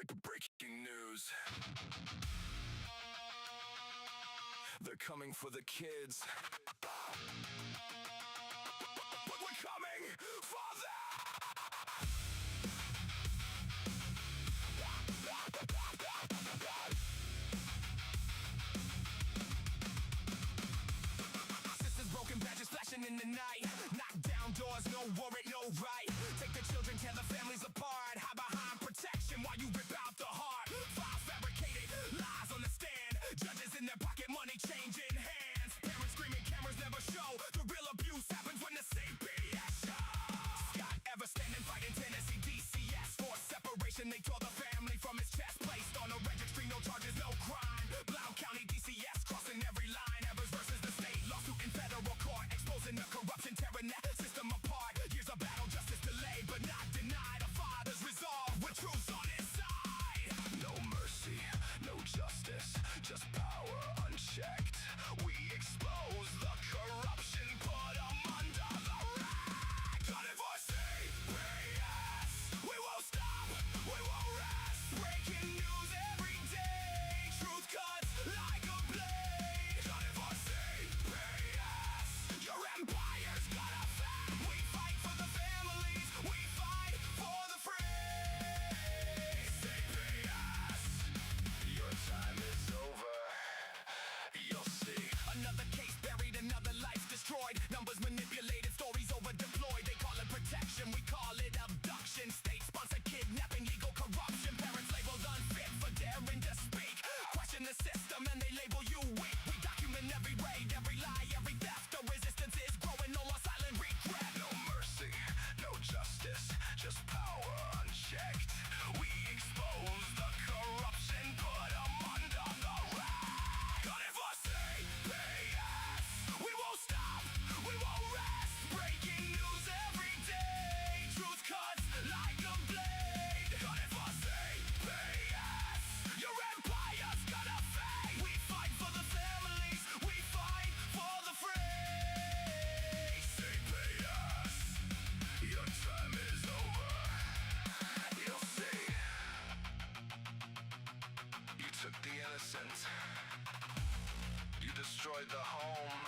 Breaking news. They're coming for the kids. But we're coming for them! Sisters broken badges flashing in the night. Knock down doors, no warrant, no right. Take the children, tear the families apart. Hide behind protection while you rip out the heart. Files fabricated, lies on the stand. Judges in their pocket, money changing hands. Parents screaming, cameras never show. The real abuse happens when the CPS shows. Scott ever standing, fighting Tennessee DCS. For separation, they tore the family from his chest. Placed on a registry, no charges, no crime. Blount County DCS crossing every line. Evers versus the state, lawsuit in federal court. Exposing the corruption, tearing that system apart. Years of battle, justice delayed, but not denied. A father's resolve with truth on his side. No mercy, no justice, just power unchecked. We expose the corruption, put them under the rag. Gunning for CPS, we won't stop, we won't rest. Breaking news every day, truth cuts like a blade. Gunning for CPS, your empire's gonna fail. We fight for the families, we fight for the free. CPS, your time is over. You'll see. Another case buried, another life destroyed. Numbers manipulated, stories over deployed. They call it protection, we call it abduction. State-sponsored kidnapping, legal corruption. Parents labeled unfit for daring to speak. Question the system and they label you weak. We document every raid, every lie, every theft. The resistance is growing, no more silent regret. No mercy, no justice, just power unchecked. We expose the corruption, put them under the rag. Gunning for CPS, we won't stop, we won't rest. Breaking news every day, truth cuts like a blade. Gunning for CPS, your empire's gonna fade. We fight for the families, we fight for the free. CPS, your time is over. You'll see. You took the innocent. You destroyed the home.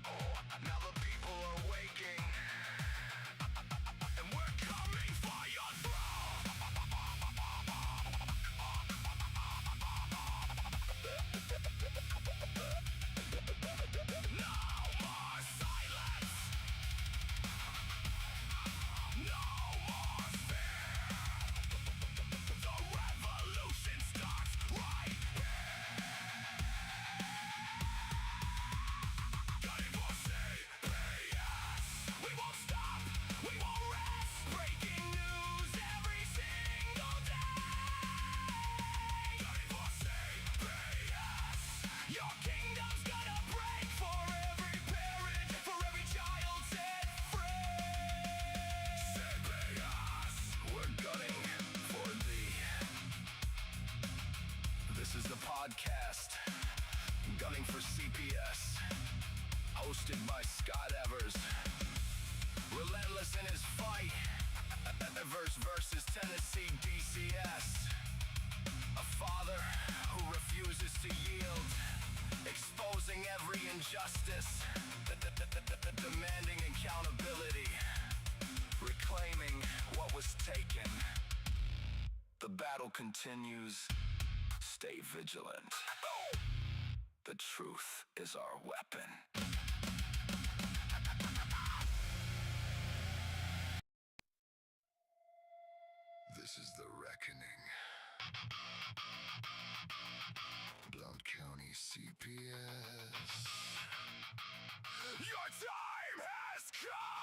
Oh, now the people are waking. And we're coming for your throne. No more silence. No more fear. The revolution starts right here. Gunning for CPS, we won't stop, we won't rest. Breaking news every single day. Gunning for CPS, your kingdom's gonna break. For every parent, for every child set free. CPS, we're gunning for thee. This is the podcast, Gunning for CPS, hosted by Scott Evers. Relentless in his fight, Evers versus Tennessee DCS. A father who refuses to yield, exposing every injustice, demanding accountability, reclaiming what was taken. The battle continues. Stay vigilant. The truth is our weapon. This is the reckoning. Blount County CPS. Your time has come!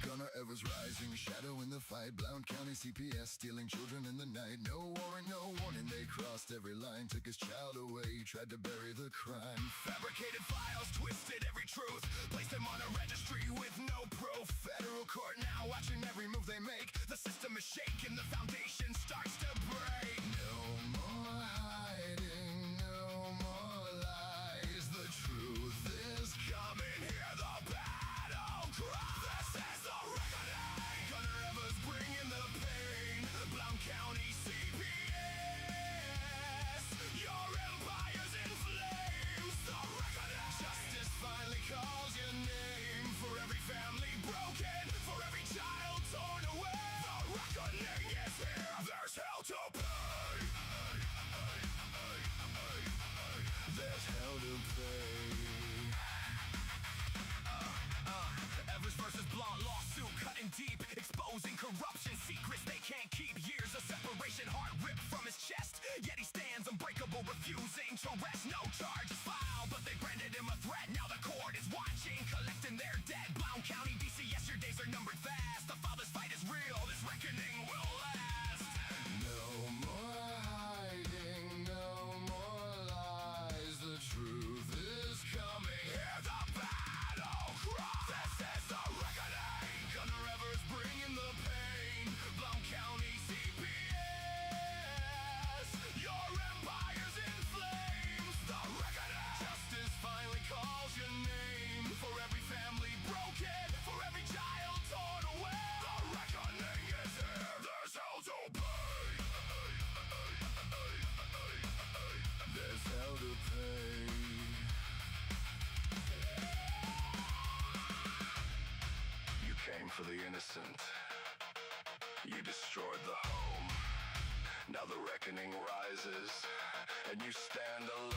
Gunner Evers rising, shadow in the fight. Blount County CPS stealing children in the night. No warrant, no warning, they crossed every line. Took his child away, tried to bury the crime. Fabricated files, twisted every truth. Placed him on a registry with no proof. Federal court every move they make, the system is shaken, the foundation starts to break. No more hiding, no more lies. The truth is coming, hear the battle cry. This is the reckoning. Gunner Evers bringing the pain. Blount County CPS, your empire's in flames. The reckoning. Justice finally calls your name. For every family broken, for every child torn away. The reckoning is here. There's hell to pay. There's hell to pay. Evers versus Blount lawsuit cutting deep, exposing corruption, secrets they can't keep. Years of separation, heart ripped from his chest. Yet he stands unbreakable, refusing to rest. No charges filed, but they branded him a threat. Now the court is watching, collecting their debt. Blount County, DC, yes, your days are numbered fast. The father's fight is real, this reckoning will last. No more hiding, no more lies. The truth is coming. Hear the battle cry. This is the reckoning. Gunner Evers bringing the pain. Blount County CPS, your empire's in flames. The reckoning. Justice finally calls your name. For every family broken, for every child torn away. The reckoning is here. There's hell to pay. There's hell to pay. You came for the innocent. You destroyed the home. Now the reckoning rises, and you stand alone.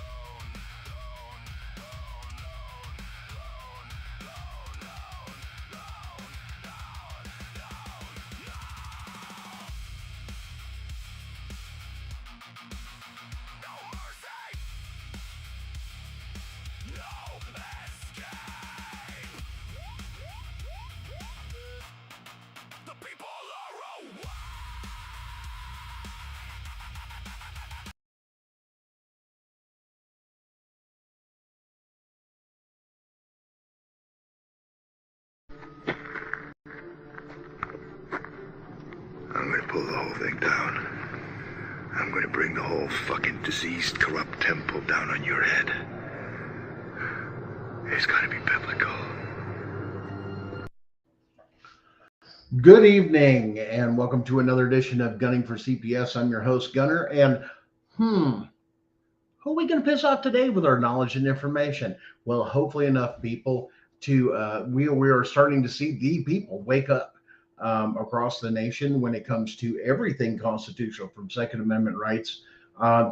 No mercy! No escape! The people are awake! I'm gonna pull the whole thing down. I'm gonna bring the whole fucking diseased, corrupt temple down on your head. It's gonna be biblical. Good evening, and welcome to another edition of Gunning for CPS. I'm your host, Gunner, and who are we going to piss off today with our knowledge and information? Well, hopefully enough people to, we are starting to see the people wake up across the nation when it comes to everything constitutional, from Second Amendment rights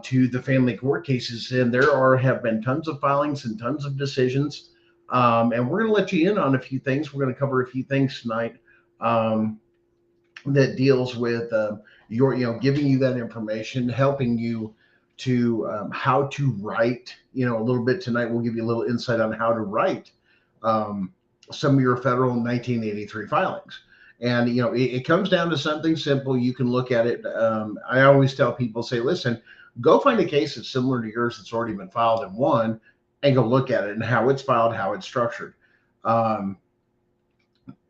to the family court cases. And there have been tons of filings and tons of decisions. And we're going to let you in on a few things. We're going to cover a few things tonight that deals with giving you that information, helping you to how to write, a little bit tonight. We'll give you a little insight on how to write some of your federal 1983 filings. And, it comes down to something simple. You can look at it. I always tell people, say, listen, go find a case that's similar to yours that's already been filed and won, and go look at it and how it's filed, how it's structured. But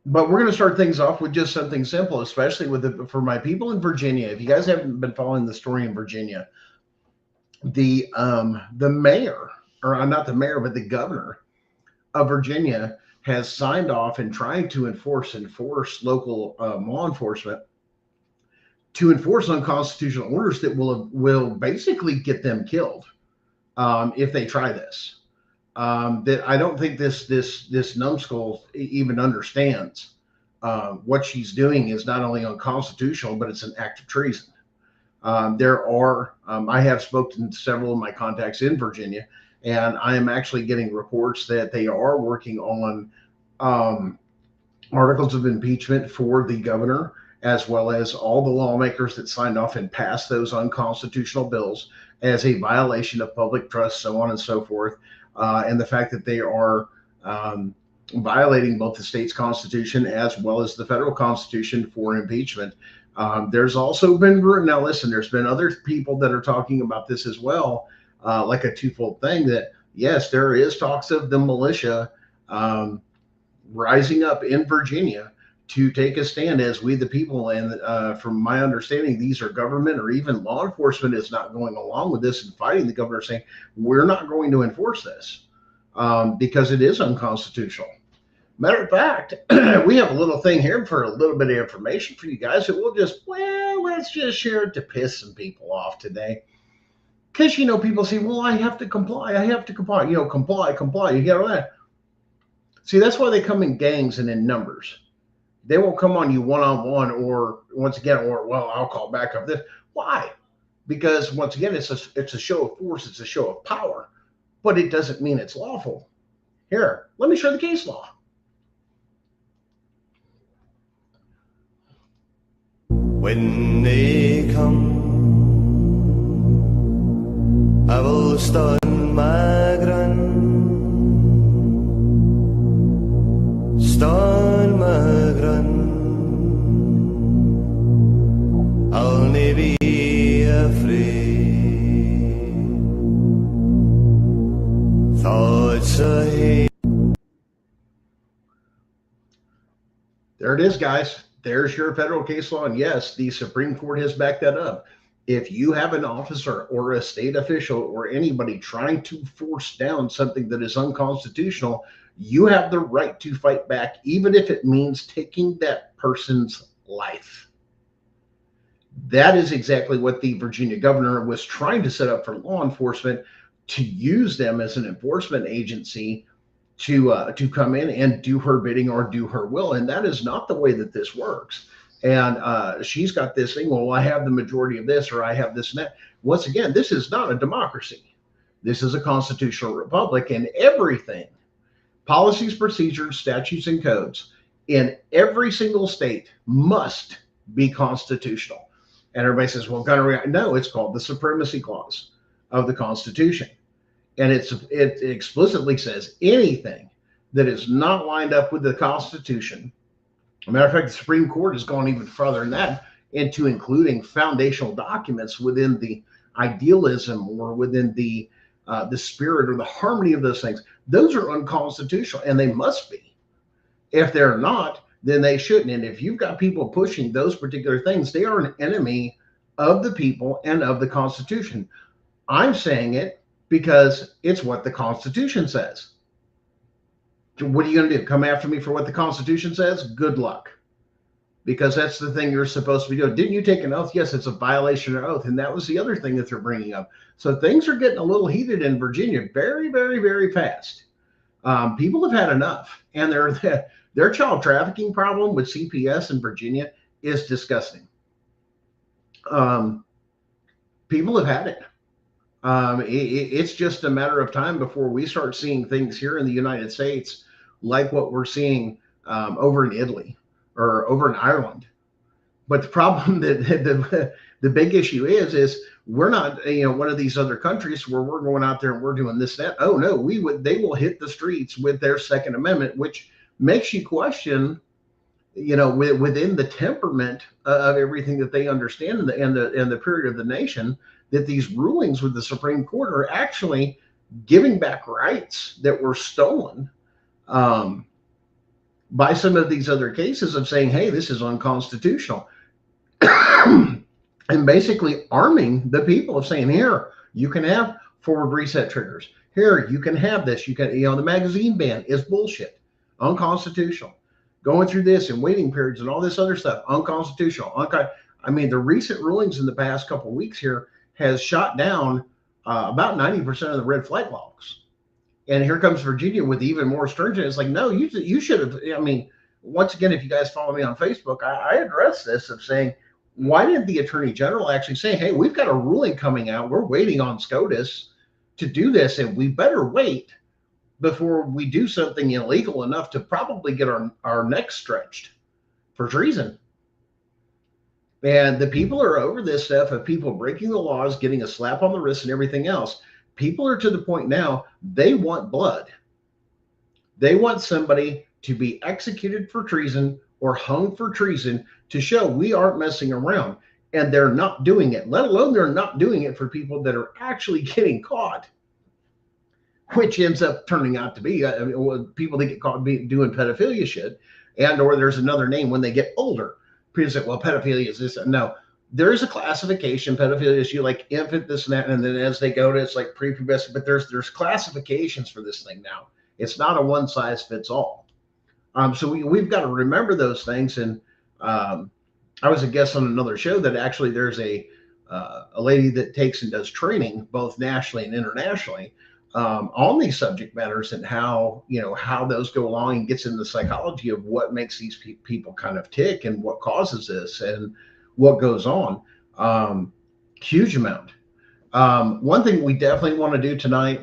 we're going to start things off with just something simple, especially for my people in Virginia. If you guys haven't been following the story in Virginia, the mayor, or not the mayor, but the governor of Virginia has signed off and trying to enforce local law enforcement to enforce unconstitutional orders that will basically get them killed if they try this. That I don't think this numbskull even understands what she's doing is not only unconstitutional, but it's an act of treason. I have spoken to several of my contacts in Virginia, and I am actually getting reports that they are working on articles of impeachment for the governor, as well as all the lawmakers that signed off and passed those unconstitutional bills as a violation of public trust, so on and so forth. And the fact that they are violating both the state's constitution as well as the federal constitution for impeachment. There's also been, now listen, there's been other people that are talking about this as well, like a twofold thing, that yes, there is talks of the militia rising up in Virginia to take a stand as we the people. And from my understanding, these are government or even law enforcement is not going along with this and fighting the governor, saying we're not going to enforce this because it is unconstitutional. Matter of fact, we have a little thing here for a little bit of information for you guys that we'll just, well, let's just share it to piss some people off today. Because, you know, people say, well, I have to comply. I have to comply. You know, comply. You get all that. See, that's why they come in gangs and in numbers. They won't come on you one-on-one or once again, or, well, I'll call back up this. Why? Because once again, it's a show of force. It's a show of power, but it doesn't mean it's lawful. Here, let me show the case law. When they come, I will stand my ground. Stand my ground. I'll never be afraid. Thoughts ahead. There it is, guys. There's your federal case law. And yes, the Supreme Court has backed that up. If you have an officer or a state official or anybody trying to force down something that is unconstitutional, you have the right to fight back, even if it means taking that person's life. That is exactly what the Virginia governor was trying to set up for law enforcement, to use them as an enforcement agency to come in and do her bidding or do her will. And that is not the way that this works. And she's got this thing, well, I have the majority of this, or I have this and that. Once again, this is not a democracy. This is a constitutional republic, and everything, policies, procedures, statutes, and codes in every single state must be constitutional. And everybody says, well, no, it's called the Supremacy Clause of the Constitution. And it explicitly says anything that is not lined up with the Constitution. As a matter of fact, the Supreme Court has gone even further than that, into including foundational documents within the idealism or within the spirit or the harmony of those things. Those are unconstitutional, and they must be. If they're not, then they shouldn't. And if you've got people pushing those particular things, they are an enemy of the people and of the Constitution. I'm saying it because it's what the Constitution says. What are you going to do? Come after me for what the Constitution says? Good luck. Because that's the thing you're supposed to be doing. Didn't you take an oath? Yes, it's a violation of oath. And that was the other thing that they're bringing up. So things are getting a little heated in Virginia very, very, very fast. People have had enough. And their child trafficking problem with CPS in Virginia is disgusting. People have had it. It's just a matter of time before we start seeing things here in the United States like what we're seeing over in Italy or over in Ireland. But the problem that the big issue is we're not, one of these other countries where we're going out there and we're doing this, that. Oh no, they will hit the streets with their Second Amendment, which makes you question, within the temperament of everything that they understand and the period of the nation, that these rulings with the Supreme Court are actually giving back rights that were stolen by some of these other cases of saying, hey, this is unconstitutional. And basically arming the people of saying, here, you can have forward reset triggers. Here, you can have this. You can, the magazine ban is bullshit, unconstitutional. Going through this and waiting periods and all this other stuff, unconstitutional. The recent rulings in the past couple of weeks here has shot down about 90% of the red flag laws. And here comes Virginia with even more stringent. It's like, no, you should have. Once again, if you guys follow me on Facebook, I addressed this of saying, why didn't the Attorney General actually say, hey, we've got a ruling coming out. We're waiting on SCOTUS to do this, and we better wait before we do something illegal enough to probably get our necks stretched for treason. And the people are over this stuff of people breaking the laws, getting a slap on the wrist and everything else. People are to the point now, they want blood. They want somebody to be executed for treason or hung for treason to show we aren't messing around. And they're not doing it, let alone they're not doing it for people that are actually getting caught, which ends up turning out to be people that get caught doing pedophilia shit. and or there's another name when they get older. People say, well, pedophilia is this. No, there is a classification. Pedophilia is you like infant, this and that, and then as they go to it's like prepubescent. But there's classifications for this thing now. It's not a one size fits all. So we've got to remember those things. And I was a guest on another show that actually there's a lady that takes and does training both nationally and internationally on these subject matters and how those go along, and gets into the psychology of what makes these people kind of tick and what causes this and what goes on. Huge amount. One thing we definitely want to do tonight,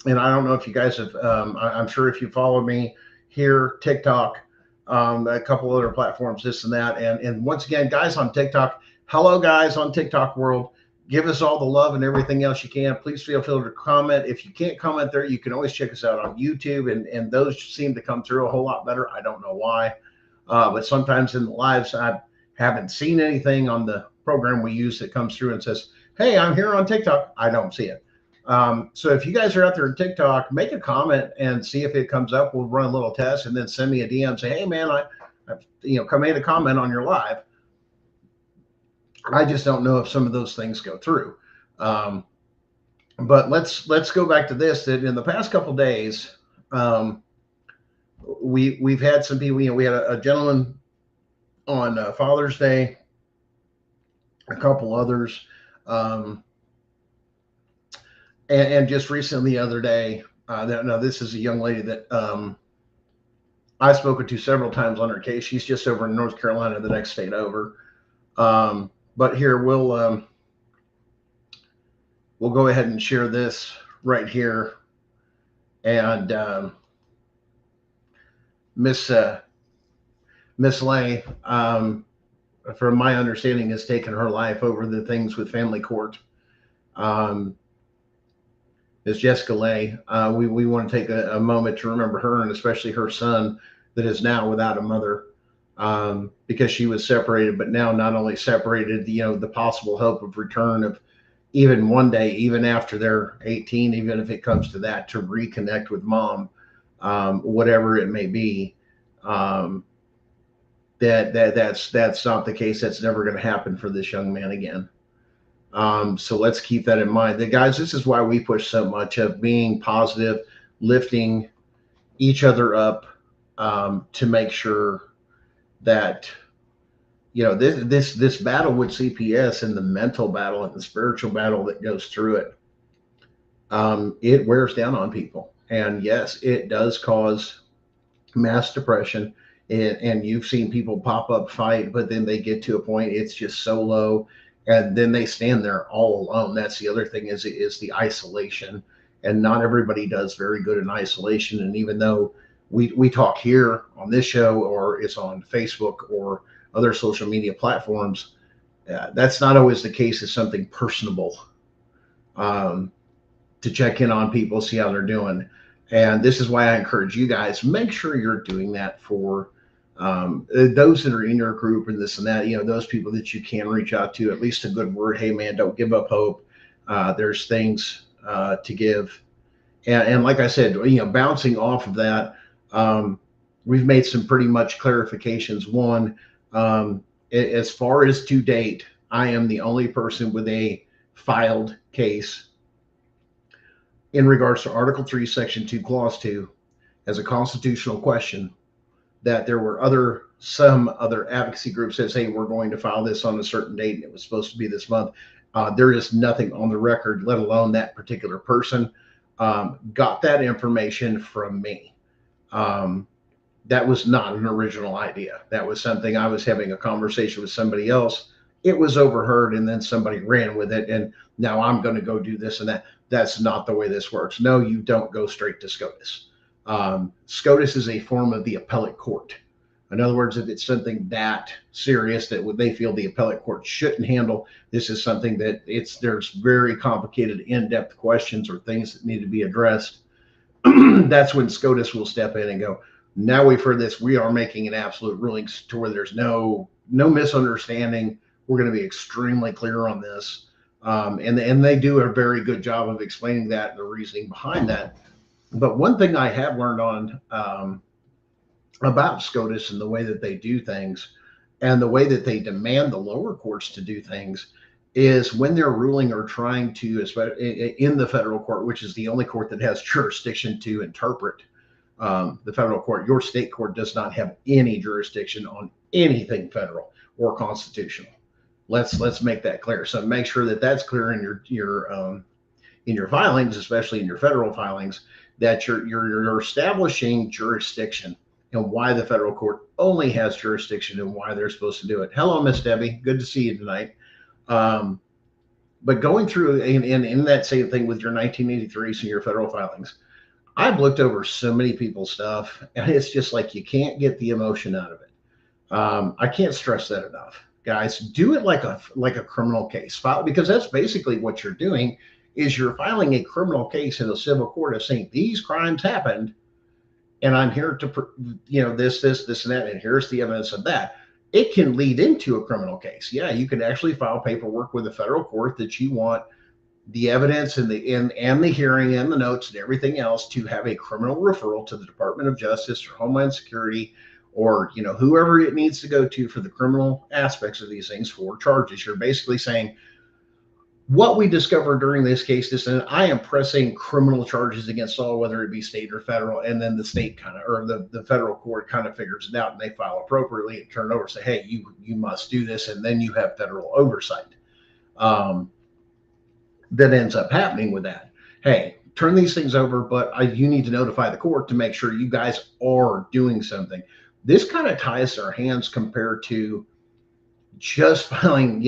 and I don't know if you guys have, I'm sure if you follow me here, TikTok, a couple other platforms, this and that. And once again, guys on TikTok, hello guys on TikTok world, give us all the love and everything else you can. Please feel free to comment. If you can't comment there, you can always check us out on YouTube, and those seem to come through a whole lot better. I don't know why, but sometimes in the lives, I haven't seen anything on the program we use that comes through and says, hey, I'm here on TikTok. I don't see it. So if you guys are out there in TikTok, make a comment and see if it comes up. We'll run a little test and then send me a DM. Say, hey man, I made a comment on your live. I just don't know if some of those things go through. But let's go back to this. That in the past couple of days, we've had some people. We had a gentleman on Father's Day, a couple others. And just recently, the other day, now this is a young lady that I've spoken to several times on her case. She's just over in North Carolina, the next state over. But here we'll go ahead and share this right here. And Miss Lay, from my understanding, has taken her life over the things with family court. Is Jessica Lay. We want to take a moment to remember her, and especially her son that is now without a mother, because she was separated, but now not only separated, the possible hope of return of even one day, even after they're 18, even if it comes to that, to reconnect with mom, whatever it may be, that's not the case. That's never going to happen for this young man again. So let's keep that in mind. Guys, this is why we push so much of being positive, lifting each other up, to make sure that, this battle with CPS and the mental battle and the spiritual battle that goes through it, it wears down on people. And yes, it does cause mass depression. And you've seen people pop up, fight, but then they get to a point, it's just so low. And then they stand there all alone. That's the other thing is the isolation. And not everybody does very good in isolation. And even though we talk here on this show, or it's on Facebook or other social media platforms, that's not always the case. It's something personable, to check in on people, see how they're doing. And this is why I encourage you guys, make sure you're doing that for those that are in your group and this and that, those people that you can reach out to, at least a good word. Hey man, don't give up hope. There's things to give. And like I said, bouncing off of that, we've made some pretty much clarifications. One, as far as to date, I am the only person with a filed case in regards to Article 3, Section 2, Clause 2 as a constitutional question. That there were some other advocacy groups that say we're going to file this on a certain date and it was supposed to be this month. There is nothing on the record, let alone that particular person got that information from me. That was not an original idea. That was something I was having a conversation with somebody else. It was overheard and then somebody ran with it. And now I'm going to go do this and that. That's not the way this works. No, you don't go straight to SCOTUS. SCOTUS is a form of the appellate court. In other words, if it's something that serious that they feel the appellate court shouldn't handle, this is something that there's very complicated, in-depth questions or things that need to be addressed. That's when SCOTUS will step in and go, now we've heard this, we are making an absolute ruling to where there's no misunderstanding. We're going to be extremely clear on this. And they do a very good job of explaining that and the reasoning behind that. But one thing I have learned on about SCOTUS and the way that they do things and the way that they demand the lower courts to do things is when they're ruling or trying to, in the federal court, which is the only court that has jurisdiction to interpret the federal court. Your state court does not have any jurisdiction on anything federal or constitutional. Let's make that clear. So make sure that that's clear in your filings, especially in your federal filings, that you're establishing jurisdiction and why the federal court only has jurisdiction and why they're supposed to do it. Hello, Miss Debbie. Good to see you tonight. But going through in that same thing with your 1983s and your federal filings, I've looked over so many people's stuff, and it's just like you can't get the emotion out of it. I can't stress that enough, guys. Do it like a criminal case file, because that's basically what you're doing. Is you're filing a criminal case in a civil court of saying these crimes happened, and I'm here to, this, and that, and here's the evidence of that. It can lead into a criminal case. Yeah, you can actually file paperwork with the federal court that you want the evidence and the hearing and the notes and everything else to have a criminal referral to the Department of Justice or Homeland Security or whoever it needs to go to for the criminal aspects of these things for charges. You're basically saying, what we discovered during this case is that I am pressing criminal charges against all, whether it be state or federal, and then the state the federal court kind of figures it out and they file appropriately and turn it over and say, hey, you must do this, and then you have federal oversight. That ends up happening with that. Hey, turn these things over, but you need to notify the court to make sure you guys are doing something. This kind of ties their hands compared to just filing,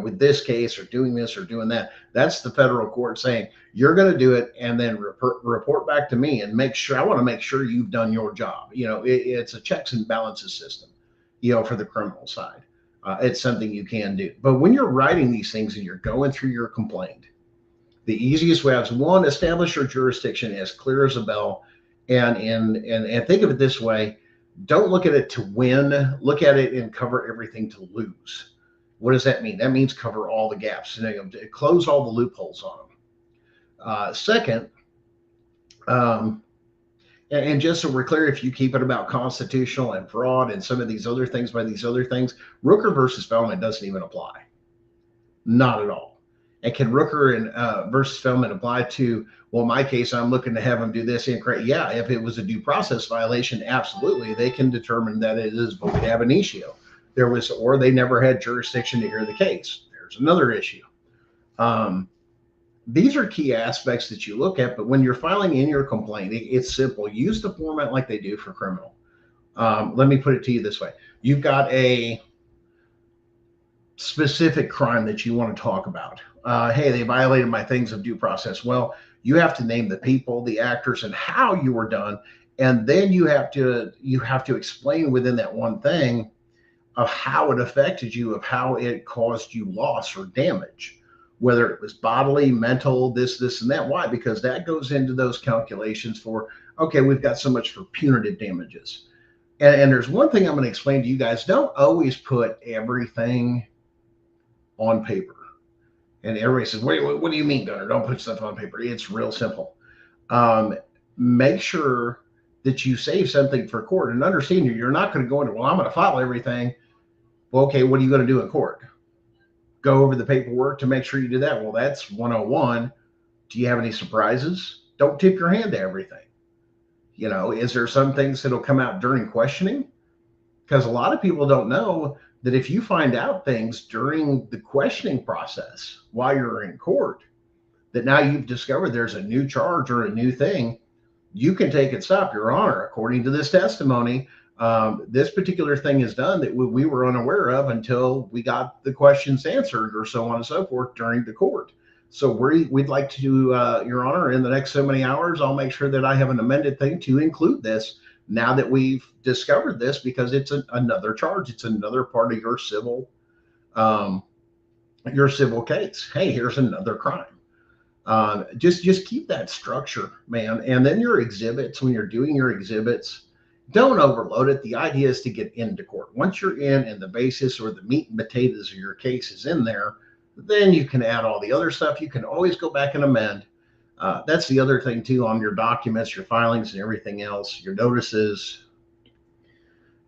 with this case or doing this or doing that. That's the federal court saying you're going to do it and then report back to me and make sure. I want to make sure you've done your job. It's a checks and balances system, for the criminal side. It's something you can do. But when you're writing these things and you're going through your complaint, the easiest way is, one, establish your jurisdiction as clear as a bell, and think of it this way. Don't look at it to win. Look at it and cover everything to lose. What does that mean? That means cover all the gaps, close all the loopholes on them. Second, and just so we're clear, if you keep it about constitutional and fraud and some of these other things by these other things, Rooker versus Feldman doesn't even apply. Not at all. And can Rooker and versus Feldman apply to, well, my case, I'm looking to have them do this incorrect? Yeah, if it was a due process violation, absolutely. They can determine that it is void ab initio. Or they never had jurisdiction to hear the case. There's another issue. These are key aspects that you look at, but when you're filing in your complaint, it's simple. Use the format like they do for criminal. Let me put it to you this way. You've got a specific crime that you want to talk about. Hey, they violated my things of due process. Well, you have to name the people, the actors, and how you were done. And then you have to explain within that one thing of how it affected you, of how it caused you loss or damage, whether it was bodily, mental, this, and that. Why? Because that goes into those calculations for, okay, we've got so much for punitive damages. And there's one thing I'm going to explain to you guys. Don't always put everything on paper. And everybody says, wait, what do you mean, Gunner? Don't put stuff on paper. It's real simple. Make sure that you save something for court, and understand you're not going to go into, well, I'm going to file everything. Well, okay, what are you going to do in court? Go over the paperwork to make sure you do that. Well, that's 101. Do you have any surprises? Don't tip your hand to everything. Is there some things that'll come out during questioning? Because a lot of people don't know that if you find out things during the questioning process while you're in court, that now you've discovered there's a new charge or a new thing, you can take it, stop, Your Honor, according to this testimony, this particular thing is done that we were unaware of until we got the questions answered, or so on and so forth during the court. So we'd like to, Your Honor, in the next so many hours, I'll make sure that I have an amended thing to include this now that we've discovered this, because it's another charge. It's another part of your civil case. Hey, here's another crime. Just keep that structure, man. And then your exhibits, when you're doing your exhibits, don't overload it. The idea is to get into court. Once you're in and the basis or the meat and potatoes of your case is in there, then you can add all the other stuff. You can always go back and amend. That's the other thing too, on your documents, your filings and everything else, your notices.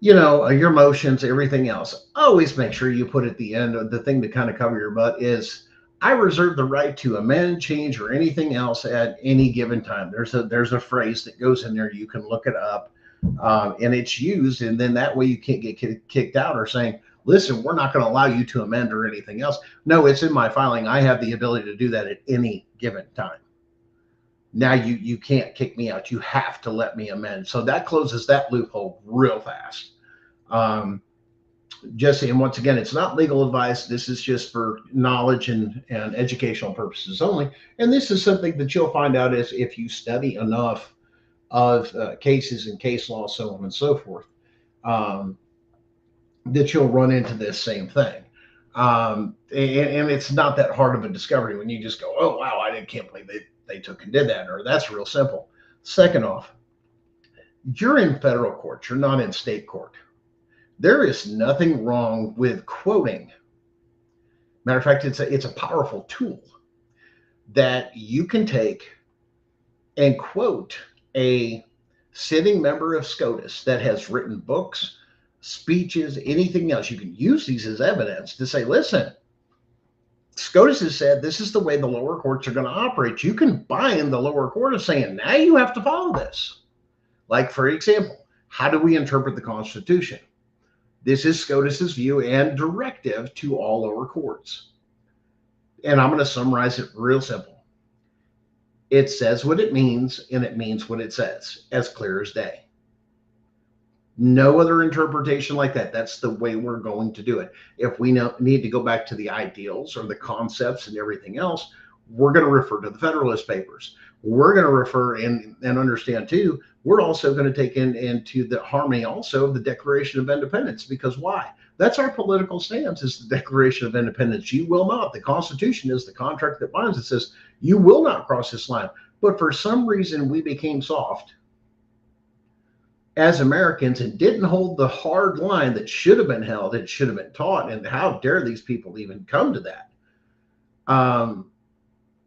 your motions, everything else. Always make sure you put at the end of the thing to kind of cover your butt is, I reserve the right to amend, change, or anything else at any given time. There's a phrase that goes in there. You can look it up, and it's used, and then that way you can't get kicked out or saying, listen, we're not going to allow you to amend or anything else. No, it's in my filing. I have the ability to do that at any given time. Now you can't kick me out. You have to let me amend. So that closes that loophole real fast. Jesse, and once again, it's not legal advice. This is just for knowledge and educational purposes only. And this is something that you'll find out is if you study enough of cases and case law, so on and so forth, that you'll run into this same thing. And it's not that hard of a discovery when you just go, oh, wow, can't believe they took and did that, or that's real simple. Second off, you're in federal court. You're not in state court. There is nothing wrong with quoting. Matter of fact, it's a powerful tool that you can take and quote a sitting member of SCOTUS that has written books, speeches, anything else. You can use these as evidence to say, listen, SCOTUS has said this is the way the lower courts are going to operate. You can bind the lower court of saying, now you have to follow this. Like, for example, how do we interpret the Constitution? This is SCOTUS's view and directive to all lower courts. And I'm going to summarize it real simple. It says what it means, and it means what it says, as clear as day. No other interpretation like that. That's the way we're going to do it. If we need to go back to the ideals or the concepts and everything else, we're going to refer to the Federalist Papers. We're going to refer and understand too, we're also going to take into the harmony also of the Declaration of Independence. Because why? That's our political stance, is the Declaration of Independence. You will not. The Constitution is the contract that binds. It says you will not cross this line. But for some reason, we became soft as Americans and didn't hold the hard line that should have been held. It should have been taught. And how dare these people even come to that,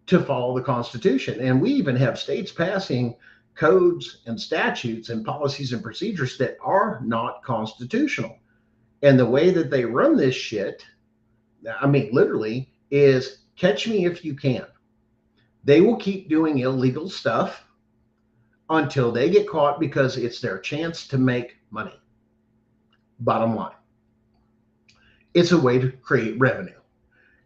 to follow the Constitution. And we even have states passing codes and statutes and policies and procedures that are not constitutional. And the way that they run this shit, I mean, literally, is catch me if you can. They will keep doing illegal stuff until they get caught, because it's their chance to make money. Bottom line. It's a way to create revenue.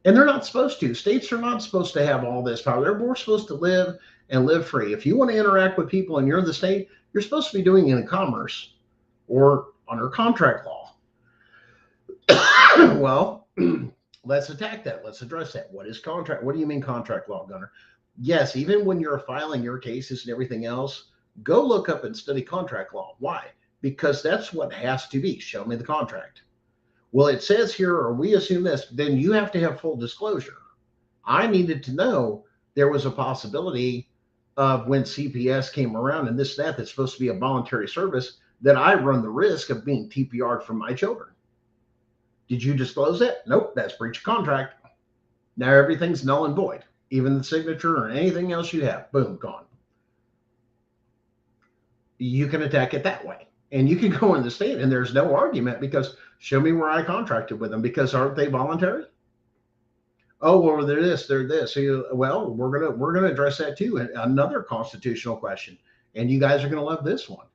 And they're not supposed to. States are not supposed to have all this power. They're more supposed to live and live free. If you want to interact with people and you're the state, you're supposed to be doing it in commerce or under contract law. Well, let's attack that. Let's address that. What is contract? What do you mean contract law, Gunner? Yes, even when you're filing your cases and everything else, go look up and study contract law. Why? Because that's what has to be. Show me the contract. Well, it says here, or we assume this, then you have to have full disclosure. I needed to know there was a possibility of when CPS came around and this, that's supposed to be a voluntary service, that I run the risk of being TPR'd from my children. Did you disclose it? Nope, that's breach of contract. Now everything's null and void. Even the signature or anything else you have, boom, gone. You can attack it that way. And you can go in the state and there's no argument, because show me where I contracted with them, because aren't they voluntary? Oh, well, they're this, they're this. So well, we're gonna address that too. And another constitutional question, and you guys are gonna love this one,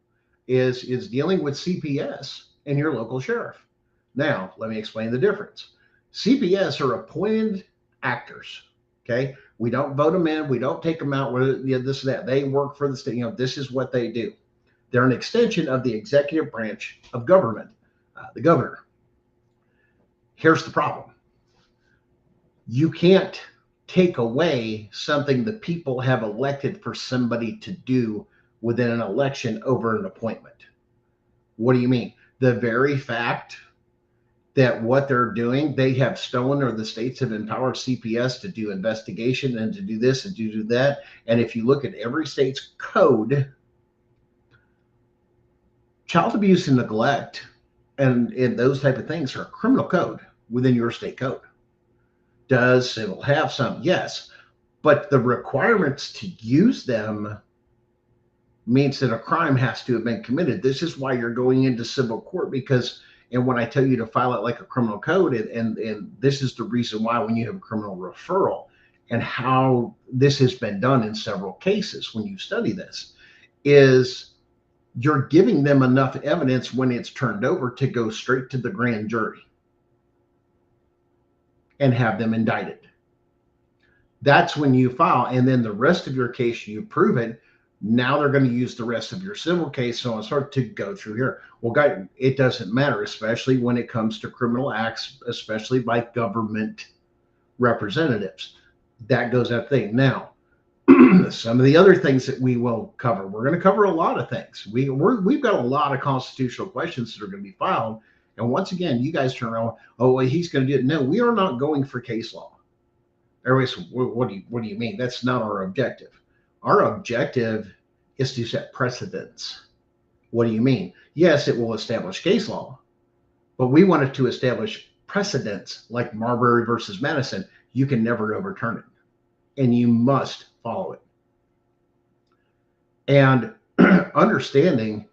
is dealing with CPS and your local sheriff. Now, let me explain the difference. CPS are appointed actors. Okay, we don't vote them in, we don't take them out. This and that. They work for the state. This is what they do. They're an extension of the executive branch of government, the governor. Here's the problem. You can't take away something the people have elected for somebody to do within an election over an appointment. What do you mean? The very fact that what they're doing, they have stolen, or the states have empowered CPS to do investigation and to do this and to do that. And if you look at every state's code, child abuse and neglect and those type of things are a criminal code within your state code. Does civil have some? Yes. But the requirements to use them means that a crime has to have been committed. This is why you're going into civil court, because, and when I tell you to file it like a criminal code, and this is the reason why when you have a criminal referral and how this has been done in several cases when you study this, is you're giving them enough evidence when it's turned over to go straight to the grand jury and have them indicted. That's when you file, and then the rest of your case, you prove it. Now they're going to use the rest of your civil case, so on and so forth, to go through here. Well, guys, it doesn't matter, especially when it comes to criminal acts, especially by government representatives. That goes that thing. Now, some of the other things that we will cover, we're going to cover a lot of things. We've got a lot of constitutional questions that are going to be filed. And once again, you guys turn around, oh, well, he's going to do it. No, we are not going for case law. Everybody says, what do you mean? That's not our objective. Our objective is to set precedents. What do you mean? Yes, it will establish case law, but we wanted to establish precedents like Marbury versus Madison. You can never overturn it, and you must follow it. And understanding,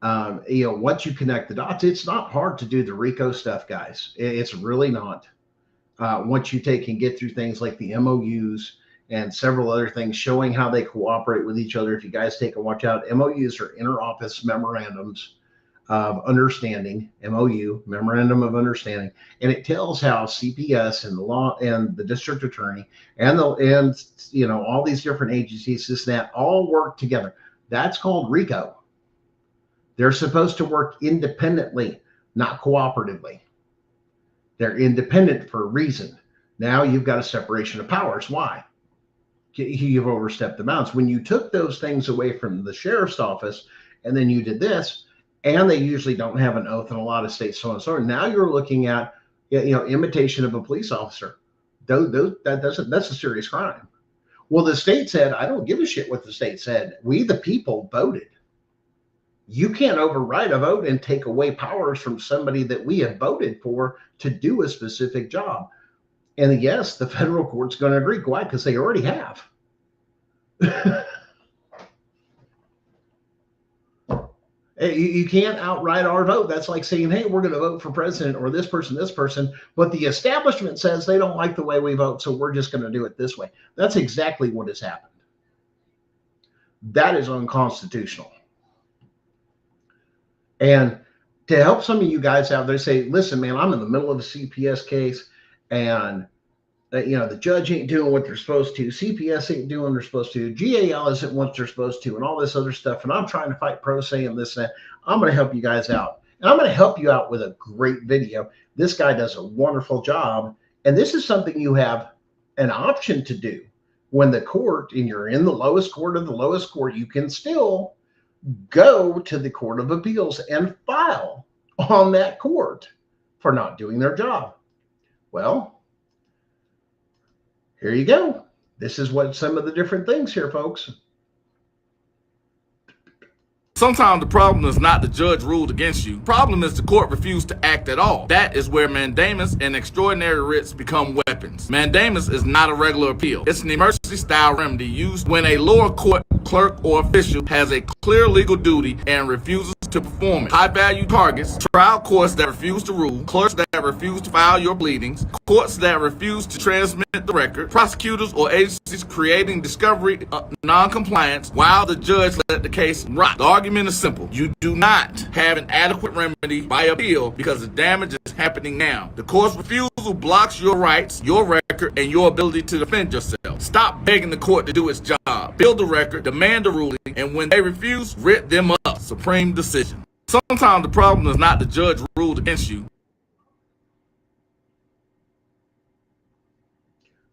once you connect the dots, it's not hard to do the RICO stuff, guys. It's really not. Once you take and get through things like the MOUs and several other things showing how they cooperate with each other. If you guys take a watch out, MOUs are inter-office memorandums of understanding, MOU, memorandum of understanding, and it tells how CPS and the law and the district attorney and all these different agencies, this and that, all work together. That's called RICO. They're supposed to work independently, not cooperatively. They're independent for a reason. Now you've got a separation of powers. Why? You've overstepped the bounds. When you took those things away from the sheriff's office and then you did this, and they usually don't have an oath in a lot of states, so on and so on. Now you're looking at, imitation of a police officer. That's a serious crime. Well, the state said, I don't give a shit what the state said. We, the people, voted. You can't override a vote and take away powers from somebody that we have voted for to do a specific job. And yes, the federal court's going to agree. Why? Because they already have. You can't outright our vote. That's like saying, hey, we're going to vote for president or this person, but the establishment says they don't like the way we vote, so we're just going to do it this way. That's exactly what has happened. That is unconstitutional. And to help some of you guys out there, say, listen, man, I'm in the middle of a CPS case, and the judge ain't doing what they're supposed to. CPS ain't doing what they're supposed to. GAL isn't what they're supposed to, and all this other stuff. And I'm trying to fight pro se and this and that. I'm going to help you guys out. And I'm going to help you out with a great video. This guy does a wonderful job. And this is something you have an option to do. When the court, and you're in the lowest court of the lowest court, you can still go to the Court of Appeals and file on that court for not doing their job. Well, here you go. This is what some of the different things here, folks. Sometimes the problem is not the judge ruled against you. The problem is the court refused to act at all. That is where mandamus and extraordinary writs become weapons. Mandamus is not a regular appeal. It's an emergency-style remedy used when a lower court clerk or official has a clear legal duty and refuses to perform it. High-value targets, trial courts that refuse to rule, clerks that refuse to file your pleadings, courts that refuse to transmit the record, prosecutors or agencies creating discovery non-compliance while the judge let the case rot. The argument is simple. You do not have an adequate remedy by appeal because the damage is happening now. The court's refusal blocks your rights, your record, and your ability to defend yourself. Stop begging the court to do its job. Build the record, demand a ruling, and when they refuse, writ them up. Supreme decision. Sometimes the problem is not the judge ruled against you.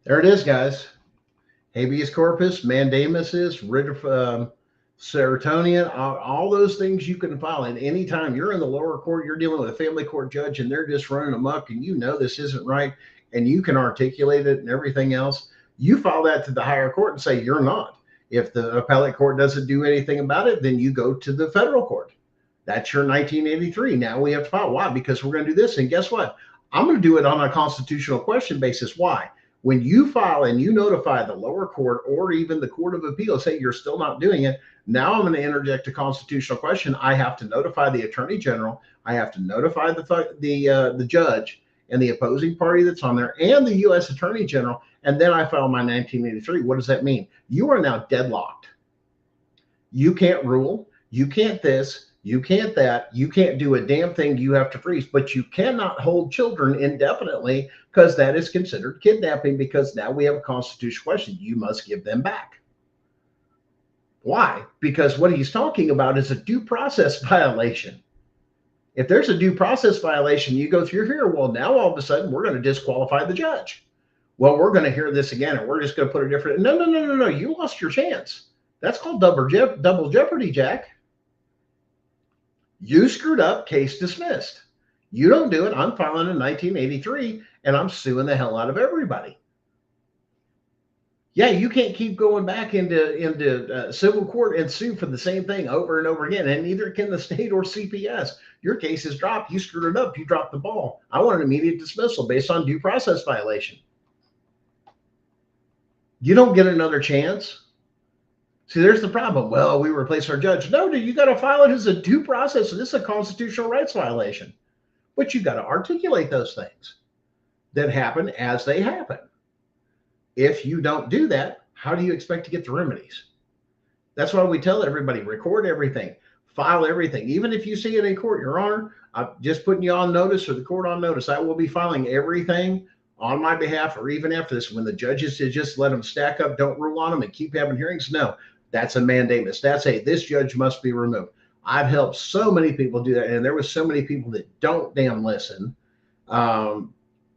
There it is, guys. Habeas corpus, mandamuses, writ of serotonin, all those things you can file. And anytime you're in the lower court, you're dealing with a family court judge and they're just running amok and you know this isn't right and you can articulate it and everything else, you file that to the higher court and say you're not. If the appellate court doesn't do anything about it, then you go to the federal court. That's your 1983. Now we have to file. Why? Because we're going to do this. And guess what? I'm going to do it on a constitutional question basis. Why? When you file and you notify the lower court or even the Court of Appeal, say you're still not doing it, now I'm going to interject a constitutional question. I have to notify the Attorney General. I have to notify the judge and the opposing party that's on there and the U.S. Attorney General. And then I file my 1983. What does that mean? You are now deadlocked. You can't rule. You can't this. You can't that. You can't do a damn thing. You have to freeze. But you cannot hold children indefinitely because that is considered kidnapping, because now we have a constitutional question. You must give them back. Why? Because what he's talking about is a due process violation. If there's a due process violation, you go through here, well, now all of a sudden we're going to disqualify the judge. Well, we're going to hear this again, and we're just going to put a different. No. You lost your chance. That's called double jeopardy, Jack. You screwed up, case dismissed. You don't do it, I'm filing in 1983, and I'm suing the hell out of everybody. Yeah, you can't keep going back into civil court and sue for the same thing over and over again, and neither can the state or CPS. Your case is dropped. You screwed it up. You dropped the ball. I want an immediate dismissal based on due process violation. You don't get another chance. See, there's the problem. Well, we replace our judge. No, dude, you got to file it as a due process. This is a constitutional rights violation. But you got to articulate those things that happen as they happen. If you don't do that, how do you expect to get the remedies? That's why we tell everybody, record everything, file everything. Even if you see it in court, Your Honor, I'm just putting you on notice, or the court on notice. I will be filing everything on my behalf, or even after this. When the judges just let them stack up, don't rule on them, and keep having hearings. No, that's a mandamus. That's this judge must be removed. I've helped so many people do that, and there was so many people that don't damn listen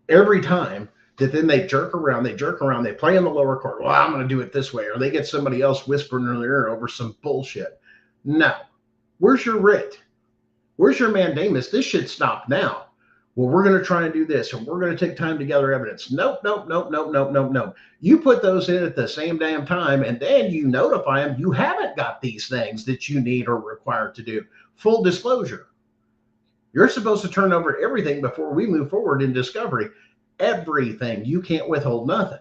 every time. That then they jerk around, they play in the lower court. Well, I'm going to do it this way. Or they get somebody else whispering in their ear over some bullshit. No. Where's your writ? Where's your mandamus? This should stop now. Well, we're going to try and do this, and we're going to take time to gather evidence. Nope. You put those in at the same damn time, and then you notify them you haven't got these things that you need or required to do. Full disclosure. You're supposed to turn over everything before we move forward in discovery. Everything. You can't withhold nothing.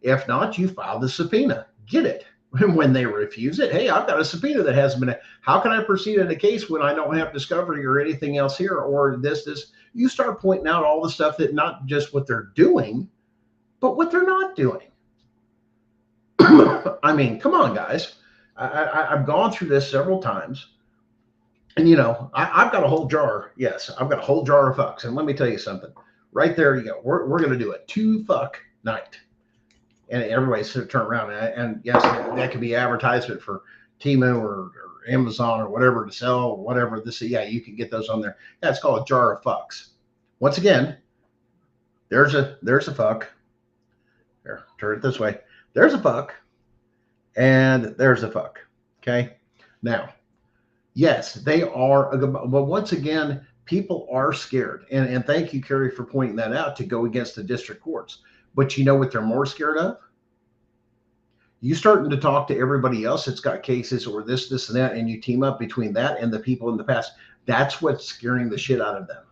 If not, you file the subpoena. Get it. And when they refuse it, hey, I've got a subpoena that hasn't been. How can I proceed in a case when I don't have discovery or anything else here, or this? You start pointing out all the stuff that not just what they're doing, but what they're not doing. I mean, come on, guys. I've gone through this several times. And, I've got a whole jar. Yes, I've got a whole jar of fucks. And let me tell you something. Right there you go. We're going to do a 2-fuck night. And everybody's going to turn around. And yes, that could be advertisement for Temu or Amazon or whatever to sell or whatever. Yeah, you can get those on there. That's called a jar of fucks. Once again, there's a fuck. Here, turn it this way. There's a fuck. And there's a fuck. Okay. Now, yes, they are. But once again, people are scared. And thank you, Carrie, for pointing that out, to go against the district courts. But you know what they're more scared of? You starting to talk to everybody else that's got cases or this and that, and you team up between that and the people in the past. That's what's scaring the shit out of them.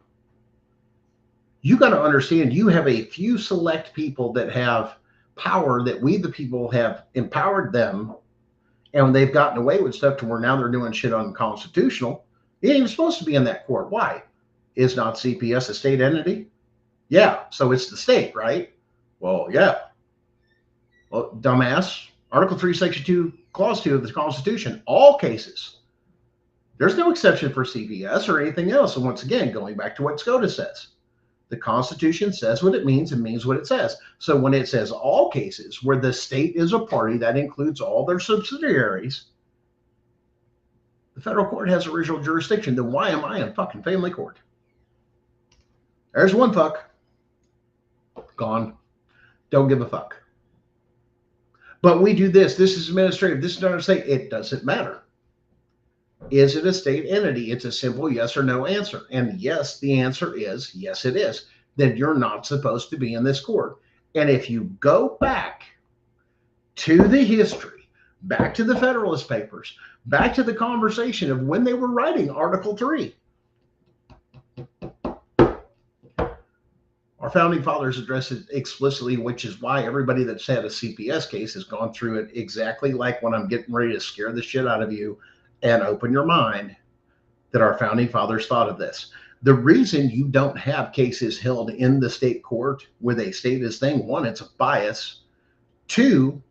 You got to understand, you have a few select people that have power, that we, the people, have empowered them, and they've gotten away with stuff to where now they're doing shit unconstitutional. It ain't even supposed to be in that court. Why? Is not CPS a state entity? Yeah, so it's the state, right? Well, yeah. Well, dumbass. Article 3, Section 2, Clause 2 of the Constitution, all cases. There's no exception for CPS or anything else. And once again, going back to what SCOTUS says, the Constitution says what it means and means what it says. So when it says all cases where the state is a party, that includes all their subsidiaries, the federal court has original jurisdiction. Then why am I in fucking family court? There's one fuck. Gone. Don't give a fuck. But we do this. This is administrative. This is not a state. It doesn't matter. Is it a state entity? It's a simple yes or no answer. And yes, the answer is yes, it is. Then you're not supposed to be in this court. And if you go back to the history, back to the Federalist Papers, back to the conversation of when they were writing Article 3. Our founding fathers address it explicitly, which is why everybody that's had a CPS case has gone through it exactly like when I'm getting ready to scare the shit out of you and open your mind, that our founding fathers thought of this. The reason you don't have cases held in the state court with a statist thing, one, it's a bias. Two,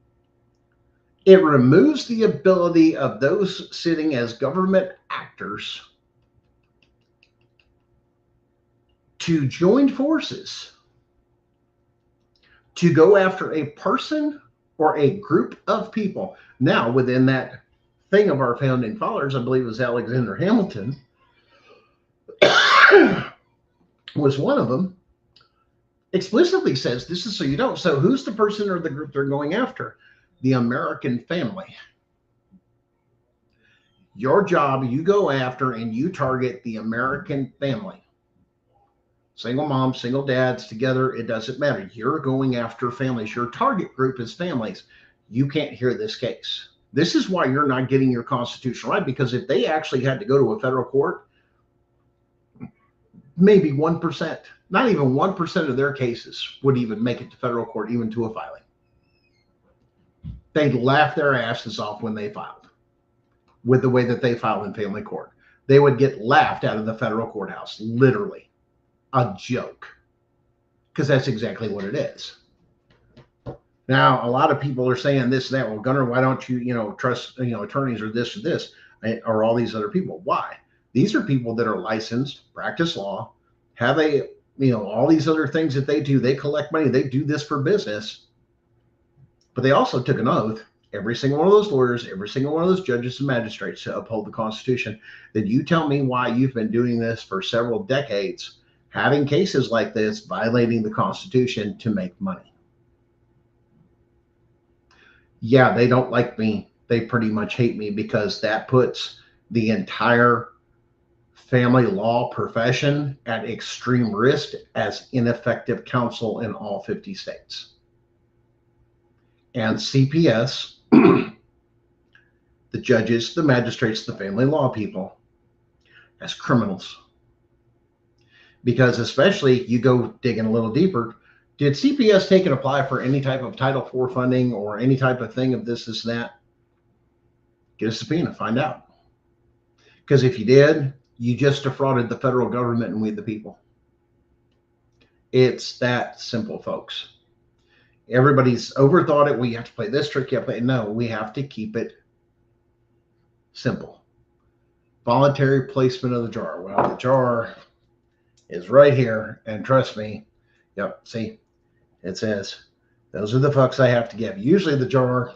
it removes the ability of those sitting as government actors to join forces to go after a person or a group of people. Now, within that thing of our founding fathers, I believe it was Alexander Hamilton, was one of them, explicitly says this is so you don't. So who's the person or the group they're going after? The American family. Your job, you go after and you target the American family. Single moms, single dads, together, it doesn't matter. You're going after families. Your target group is families. You can't hear this case. This is why you're not getting your constitutional right, because if they actually had to go to a federal court, maybe 1%, not even 1% of their cases would even make it to federal court, even to a filing. They'd laugh their asses off when they filed with the way that they filed in family court. They would get laughed out of the federal courthouse, literally. A joke, because that's exactly what it is. Now, a lot of people are saying this and that. Well, Gunnar, why don't you, trust, attorneys or this or this or all these other people? Why? These are people that are licensed, practice law, have all these other things that they do. They collect money. They do this for business, but they also took an oath. Every single one of those lawyers, every single one of those judges and magistrates to uphold the Constitution. Then you tell me why you've been doing this for several decades, having cases like this, violating the Constitution to make money. Yeah, they don't like me. They pretty much hate me because that puts the entire family law profession at extreme risk as ineffective counsel in all 50 states. And CPS, the judges, the magistrates, the family law people, as criminals. Because especially you go digging a little deeper, did CPS take and apply for any type of Title IV funding or any type of thing of this, that? Get a subpoena, find out. Because if you did, you just defrauded the federal government and we the people. It's that simple, folks. Everybody's overthought it. We have to play this trick. No, we have to keep it simple. Voluntary placement of the jar. Well, the jar is right here. And trust me, yep, see, it says, those are the fucks I have to give. Usually the jar,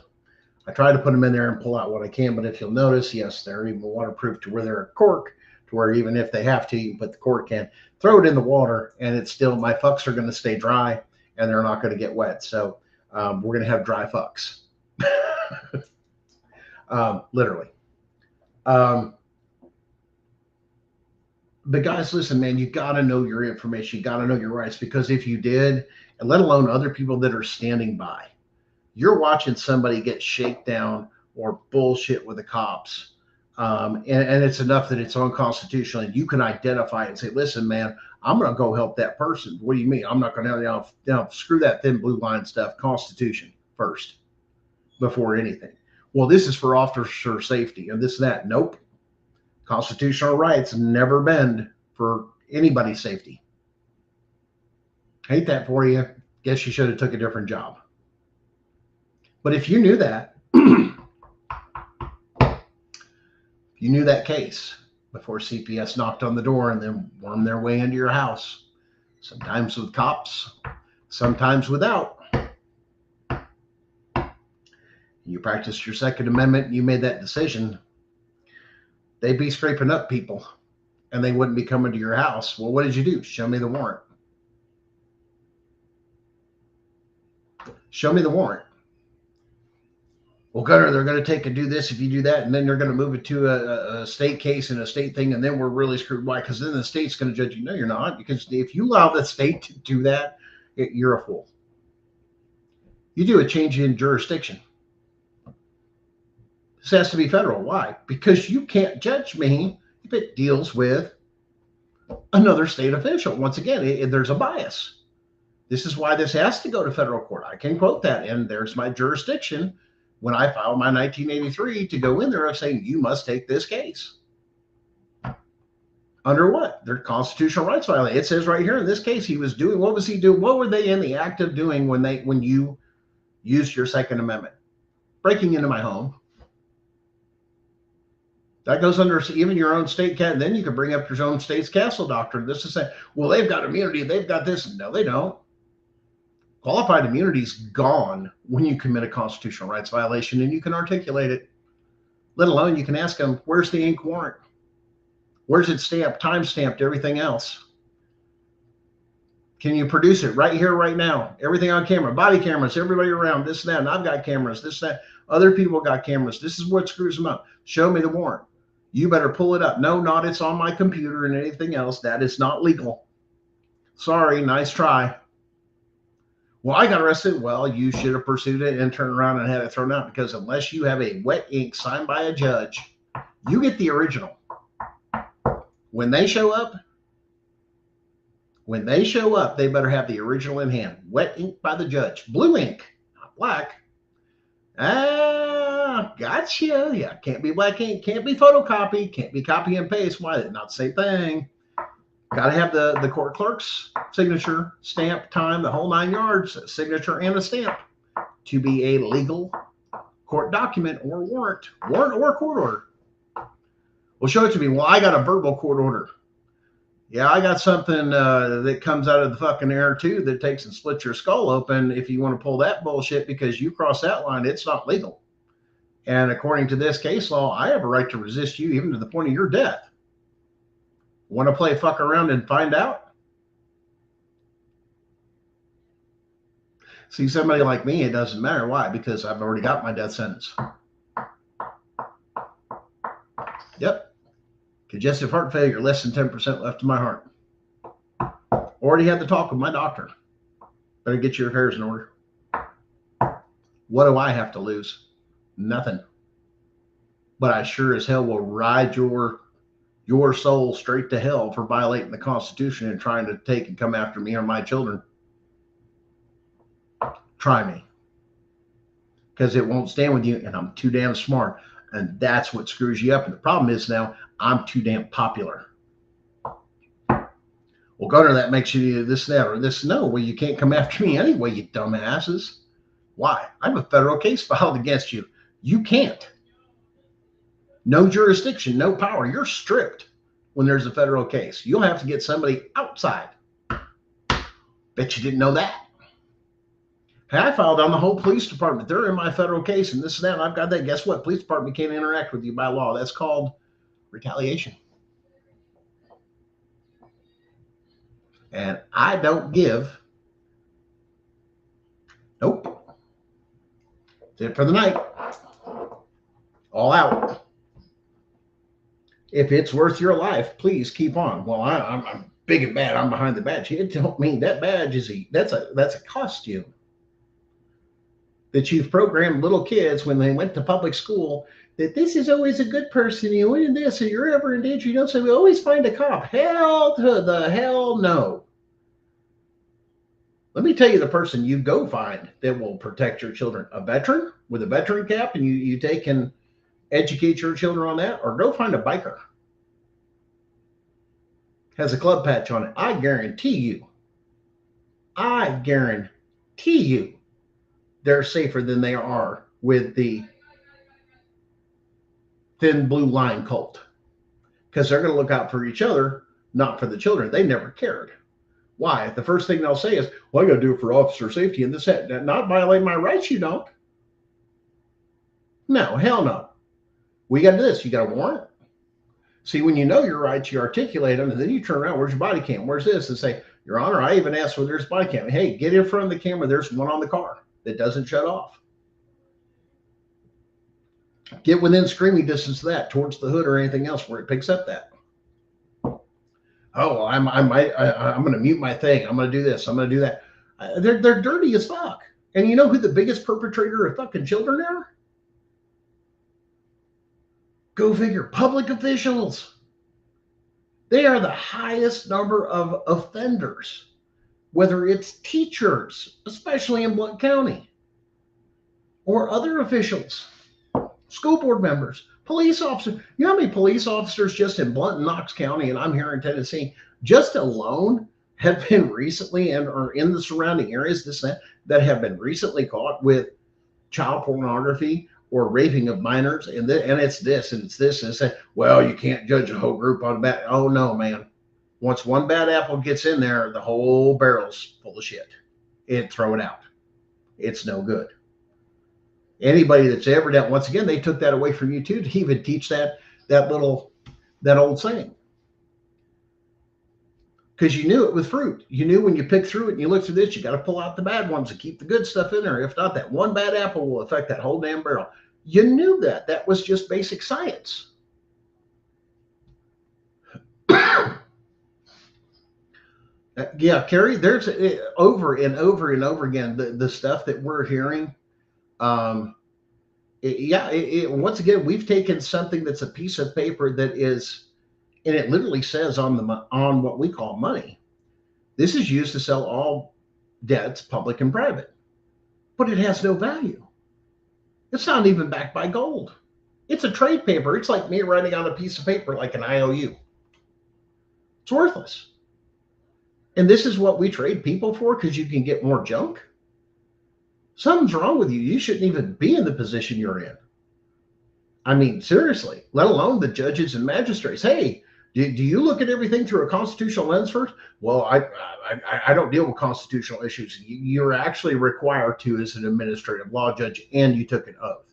I try to put them in there and pull out what I can. But if you'll notice, yes, they're even waterproof to where they're a cork, to where even if they have to, you can put the cork in, throw it in the water, and it's still, my fucks are going to stay dry and they're not going to get wet. So we're going to have dry fucks. Literally. But guys, listen, man, you got to know your information. You got to know your rights, because if you did, and let alone other people that are standing by, you're watching somebody get shaken down or bullshit with the cops. And it's enough that it's unconstitutional, and you can identify it and say, listen, man, I'm going to go help that person. What do you mean? I'm not going to screw that thin blue line stuff. Constitution first before anything. Well, this is for officer safety and this and that. Nope. Constitutional rights never bend for anybody's safety. Hate that for you. Guess you should have took a different job. But if you knew that, you knew that case before CPS knocked on the door and then wormed their way into your house, sometimes with cops, sometimes without. You practiced your Second Amendment and you made that decision, they'd be scraping up people and they wouldn't be coming to your house. Well, what did you do? Show me the warrant. Show me the warrant. Well, Gunnar, they're going to take and do this if you do that, and then they're going to move it to a state case and a state thing, and then we're really screwed. Why? Because then the state's going to judge you. No, you're not, because if you allow the state to do that, you're a fool. You do a change in jurisdiction. This has to be federal. Why? Because you can't judge me if it deals with another state official. Once again, there's a bias. This is why this has to go to federal court. I can quote that, and there's my jurisdiction when I filed my 1983 to go in there of saying you must take this case. Under what? Their constitutional rights violation. It says right here in this case, he was doing, what was he doing? What were they in the act of doing when you used your Second Amendment? Breaking into my home. That goes under even your own state cat. Then you can bring up your own state's castle doctrine. This is saying, well, they've got immunity. They've got this. No, they don't. Qualified immunity is gone when you commit a constitutional rights violation and you can articulate it. Let alone you can ask them, where's the ink warrant? Where's it stamped, time stamped, everything else? Can you produce it right here, right now? Everything on camera, body cameras, everybody around, this and that. And I've got cameras, this, that. Other people got cameras. This is what screws them up. Show me the warrant. You better pull it up. No, not it's on my computer and anything else. That is not legal. Sorry, nice try. Well, I got arrested. Well, you should have pursued it and turned around and had it thrown out, because unless you have a wet ink signed by a judge, you get the original. When they show up, they better have the original in hand. Wet ink by the judge. Blue ink, not black. Ah, gotcha. Yeah, can't be black ink, can't be photocopy, can't be copy and paste. Why? Not the same thing. Got to have the court clerk's signature, stamp, time, the whole 9 yards, a signature and a stamp to be a legal court document or warrant or court order. Well, show it to me. Well, I got a verbal court order. Yeah, I got something that comes out of the fucking air too that takes and splits your skull open if you want to pull that bullshit, because you cross that line, it's not legal. And according to this case law, I have a right to resist you even to the point of your death. Want to play fuck around and find out? See, somebody like me, it doesn't matter. Why? Because I've already got my death sentence. Yep. Congestive heart failure, less than 10% left in my heart. Already had the talk with my doctor. Better get your affairs in order. What do I have to lose? Nothing. But I sure as hell will ride your soul straight to hell for violating the Constitution and trying to take and come after me or my children. Try me. Because it won't stand with you, and I'm too damn smart. And that's what screws you up. And the problem is now I'm too damn popular. Well, Gunner, that makes you this, that, or this. No, well, you can't come after me anyway, you dumbasses. Why? I have a federal case filed against you. You can't. No jurisdiction, no power. You're stripped when there's a federal case. You'll have to get somebody outside. Bet you didn't know that. Hey, I filed on the whole police department. They're in my federal case and this and that. And I've got that. Guess what? Police department can't interact with you by law. That's called retaliation. And I don't give. Nope. That's it for the night. All out. If it's worth your life, please keep on. Well, I'm big and bad. I'm behind the badge. It don't mean that badge is that's a costume that you've programmed little kids when they went to public school that this is always a good person. You win this, and you're ever in danger. You don't say we always find a cop. Hell to the hell no. Let me tell you the person you go find that will protect your children. A veteran with a veteran cap, and you take and educate your children on that, or go find a biker. Has a club patch on it. I guarantee you, they're safer than they are with the thin blue line cult, because they're going to look out for each other, not for the children. They never cared. Why? The first thing they'll say is, well, I got to do it for officer safety and this, that. Not violate my rights, you don't. No, hell no. We got to do this. You got a warrant? See, when you know your rights, you articulate them, and then you turn around. Where's your body cam? Where's this? And say, Your Honor, I even asked whether there's a body cam. Hey, get in front of the camera. There's one on the car that doesn't shut off. Get within screaming distance of that, towards the hood or anything else where it picks up that. Oh, I'm going to mute my thing. I'm going to do this. I'm going to do that. They're dirty as fuck. And you know who the biggest perpetrator of fucking children are? Go figure. Public officials. They are the highest number of offenders whether it's teachers, especially in Blount County, or other officials, school board members, police officers. You know how many police officers just in Blount and Knox County, and I'm here in Tennessee, just alone have been recently and are in the surrounding areas that have been recently caught with child pornography or raping of minors, and it's this and it's this and say, well, you can't judge a whole group on a bad. Oh no, man! Once one bad apple gets in there, the whole barrel's full of shit. Throw it out. It's no good. Anybody that's ever done, once again, they took that away from you too, to even teach that old saying. Because you knew it with fruit. You knew when you pick through it and you look through this, you got to pull out the bad ones and keep the good stuff in there. If not, that one bad apple will affect that whole damn barrel. You knew that. That was just basic science. Yeah, Carrie, there's over and over and over again, the stuff that we're hearing. Once again, we've taken something that's a piece of paper that is, and it literally says on what we call money, this is used to sell all debts, public and private, but it has no value. It's not even backed by gold. It's a trade paper. It's like me writing on a piece of paper like an IOU. It's worthless. And this is what we trade people for because you can get more junk. Something's wrong with you. You shouldn't even be in the position you're in. I mean, seriously, let alone the judges and magistrates. Hey, do you look at everything through a constitutional lens first? Well, I don't deal with constitutional issues. You're actually required to as an administrative law judge, and you took an oath.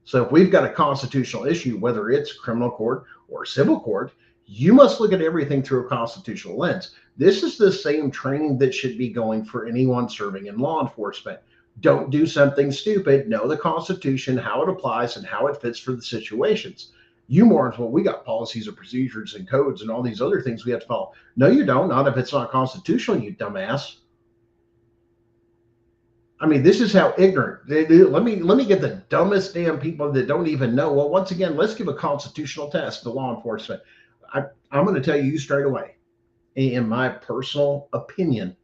So if we've got a constitutional issue, whether it's criminal court or civil court, you must look at everything through a constitutional lens. This is the same training that should be going for anyone serving in law enforcement. Don't do something stupid. Know the Constitution, how it applies, and how it fits for the situations. You morons, well, we got policies and procedures and codes and all these other things we have to follow. No, you don't. Not if it's not constitutional, you dumbass. I mean, this is how ignorant. Let me get the dumbest damn people that don't even know. Well, once again, let's give a constitutional test to law enforcement. I'm going to tell you straight away, in my personal opinion,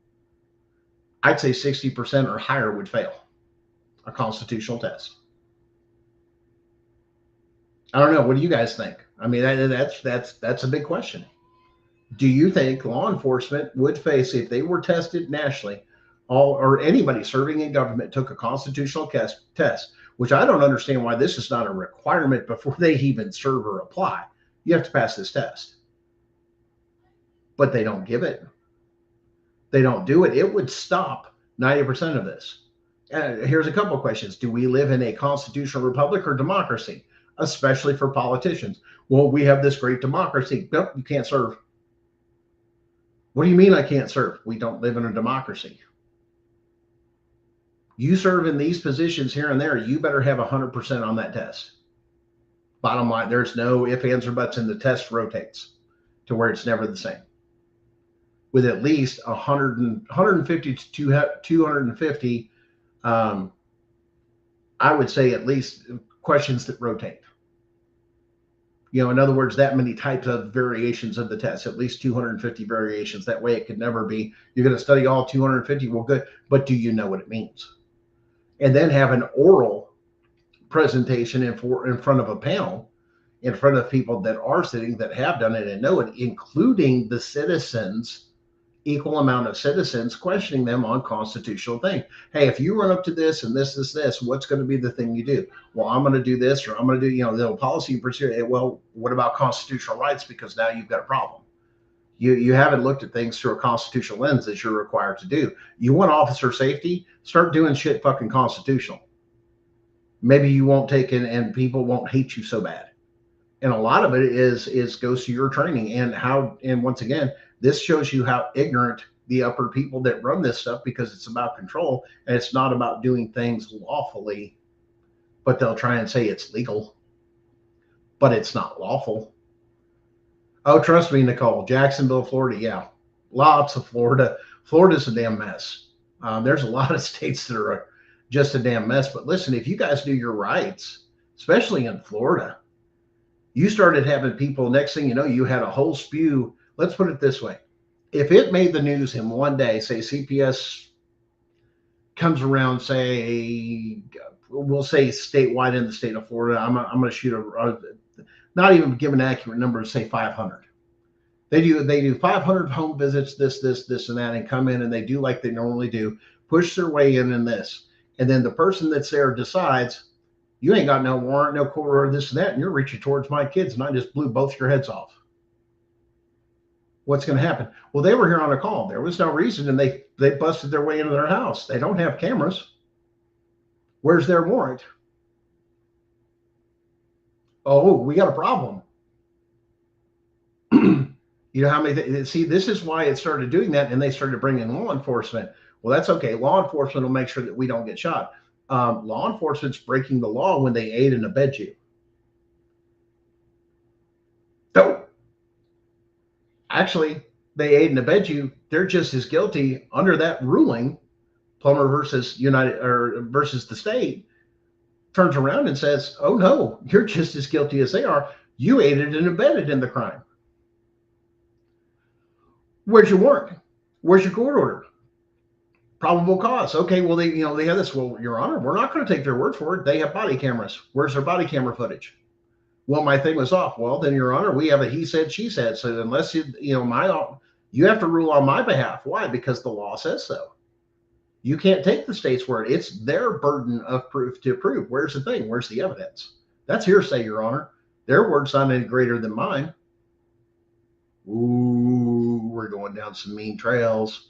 I'd say 60% or higher would fail a constitutional test. I don't know. What do you guys think? I mean, that's a big question. Do you think law enforcement would face, if they were tested nationally, or anybody serving in government took a constitutional test, which I don't understand why this is not a requirement before they even serve or apply. You have to pass this test. But they don't give it. They don't do it. It would stop 90% of this. Here's a couple of questions. Do we live in a constitutional republic or democracy, especially for politicians? Well, we have this great democracy. Nope, you can't serve. What do you mean I can't serve? We don't live in a democracy. You serve in these positions here and there, you better have 100% on that test. Bottom line, there's no ifs, ands, or buts, and the test rotates to where it's never the same. With at least 150 to 250, I would say at least questions that rotate. In other words, that many types of variations of the test, at least 250 variations. That way it could never be, you're going to study all 250, well, good, but do you know what it means? And then have an oral presentation in front of a panel, in front of people that are sitting, that have done it and know it, including the citizens, equal amount of citizens, questioning them on constitutional things. Hey, if you run up to this and this, what's going to be the thing you do? Well, I'm going to do this, or I'm going to do, the policy and procedure. Well, what about constitutional rights? Because now you've got a problem. You haven't looked at things through a constitutional lens that you're required to do. You want officer safety? Start doing shit fucking constitutional. Maybe you won't take it and people won't hate you so bad. And a lot of it goes to your training and once again, this shows you how ignorant the upper people that run this stuff, because it's about control and it's not about doing things lawfully, but they'll try and say it's legal, but it's not lawful. Oh, trust me, Nicole, Jacksonville, Florida. Yeah, lots of Florida. Florida's a damn mess. There's a lot of states that are just a damn mess. But listen, if you guys do your rights, especially in Florida, you started having people, next thing you know, you had a whole spew. Let's put it this way. If it made the news in one day, say CPS comes around, say, we'll say statewide in the state of Florida, I'm going to shoot not even give an accurate number, say 500. They do 500 home visits, this, and that, and come in and they do like they normally do, push their way in this. And then the person that's there decides, you ain't got no warrant, no court order, this and that, and you're reaching towards my kids, and I just blew both your heads off. What's going to happen? Well, they were here on a call. There was no reason, and they busted their way into their house. They don't have cameras. Where's their warrant? Oh, we got a problem. You know how many, see, this is why it started doing that, and they started bringing law enforcement. Well, that's okay. Law enforcement will make sure that we don't get shot. Law enforcement's breaking the law when they aid and abet you. No. Actually, they aid and abet you. They're just as guilty under that ruling. Plummer versus United or versus the state turns around and says, "Oh no, you're just as guilty as they are. You aided and abetted in the crime. Where's your warrant? Where's your court order? Probable cause. Okay, well they have this. Well, Your Honor, we're not going to take their word for it. They have body cameras. Where's their body camera footage? Well, my thing was off. Well, then, Your Honor, we have a he said, she said. So unless you have to rule on my behalf. Why? Because the law says so. You can't take the state's word. It's their burden of proof to prove. Where's the thing? Where's the evidence? That's hearsay, Your Honor. Their word's not any greater than mine. Ooh, we're going down some mean trails.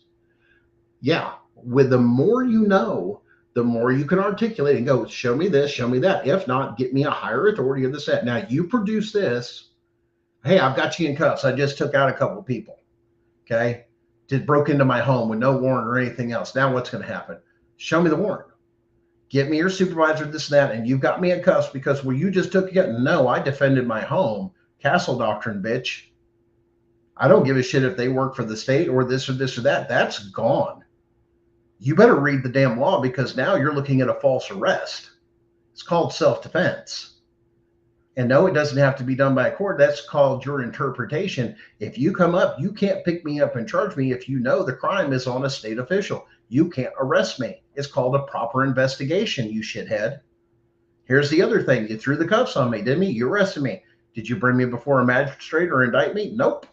Yeah, with the more you know, the more you can articulate and go, show me this, show me that. If not, get me a higher authority of the set. Now, you produce this. Hey, I've got you in cuffs. I just took out a couple of people. Okay? Just broke into my home with no warrant or anything else. Now what's going to happen? Show me the warrant. Get me your supervisor, this and that, and you've got me in cuffs because, well, you just took it. No, I defended my home. Castle doctrine, bitch. I don't give a shit if they work for the state or this or that. That's gone. You better read the damn law because now you're looking at a false arrest. It's called self-defense. And no, it doesn't have to be done by a court. That's called your interpretation. If you come up, you can't pick me up and charge me if you know the crime is on a state official. You can't arrest me. It's called a proper investigation, you shithead. Here's the other thing. You threw the cuffs on me, didn't you? You arrested me. Did you bring me before a magistrate or indict me? Nope.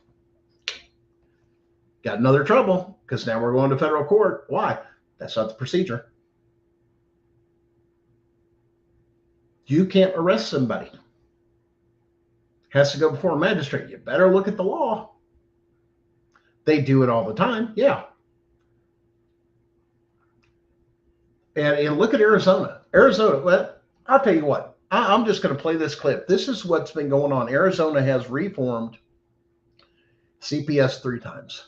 Got another trouble because now we're going to federal court. Why? That's not the procedure. You can't arrest somebody. Has to go before a magistrate. You better look at the law. They do it all the time. Yeah. And look at Arizona. Well, I'll tell you what. I'm just going to play this clip. This is what's been going on. Arizona has reformed CPS 3 times.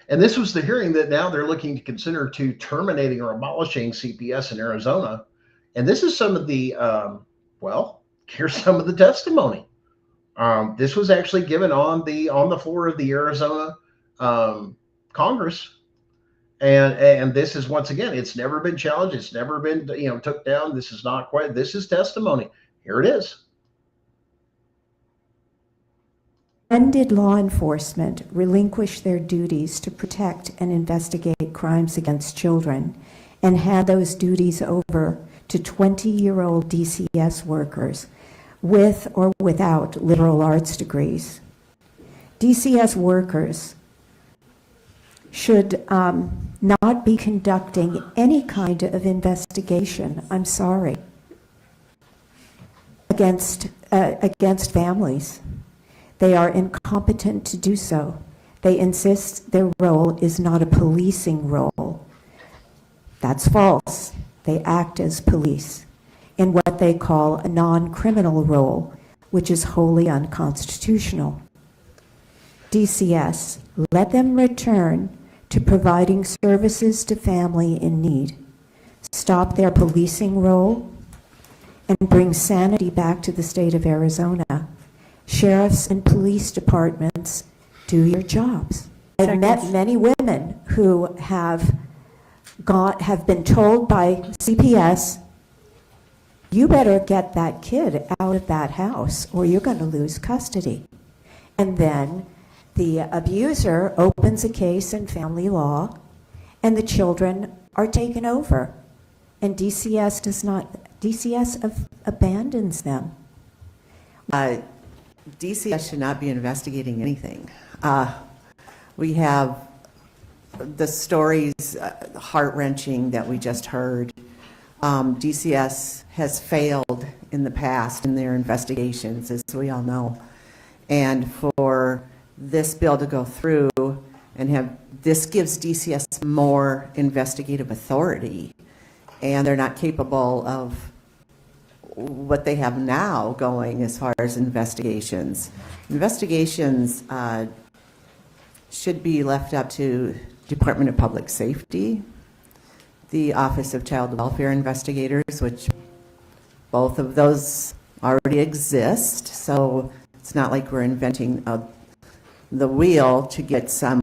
And this was the hearing that now they're looking to consider to terminating or abolishing CPS in Arizona. And this is some of the, here's some of the testimony. This was actually given on the floor of the Arizona Congress. And this is, once again, it's never been challenged. It's never been, took down. This is not quite, this is testimony. Here it is. When did law enforcement relinquish their duties to protect and investigate crimes against children and hand those duties over to 20-year-old DCS workers with or without liberal arts degrees? DCS workers should not be conducting any kind of investigation, I'm sorry, against families. They are incompetent to do so. They insist their role is not a policing role. That's false. They act as police in what they call a non-criminal role, which is wholly unconstitutional. DCS, let them return to providing services to family in need. Stop their policing role and bring sanity back to the state of Arizona. Sheriffs and police departments, do your jobs. I've met many women who have been told by CPS, you better get that kid out of that house or you're going to lose custody. And then The abuser opens a case in family law, and the children are taken over, and DCS abandons them. DCS should not be investigating anything. We have the stories, heart-wrenching, that we just heard. DCS has failed in the past in their investigations, as we all know. And for this bill to go through and this gives DCS more investigative authority, and they're not capable of what they have now going as far as investigations. Investigations should be left up to Department of Public Safety, the Office of Child Welfare Investigators, which both of those already exist, so it's not like we're inventing the wheel to get some.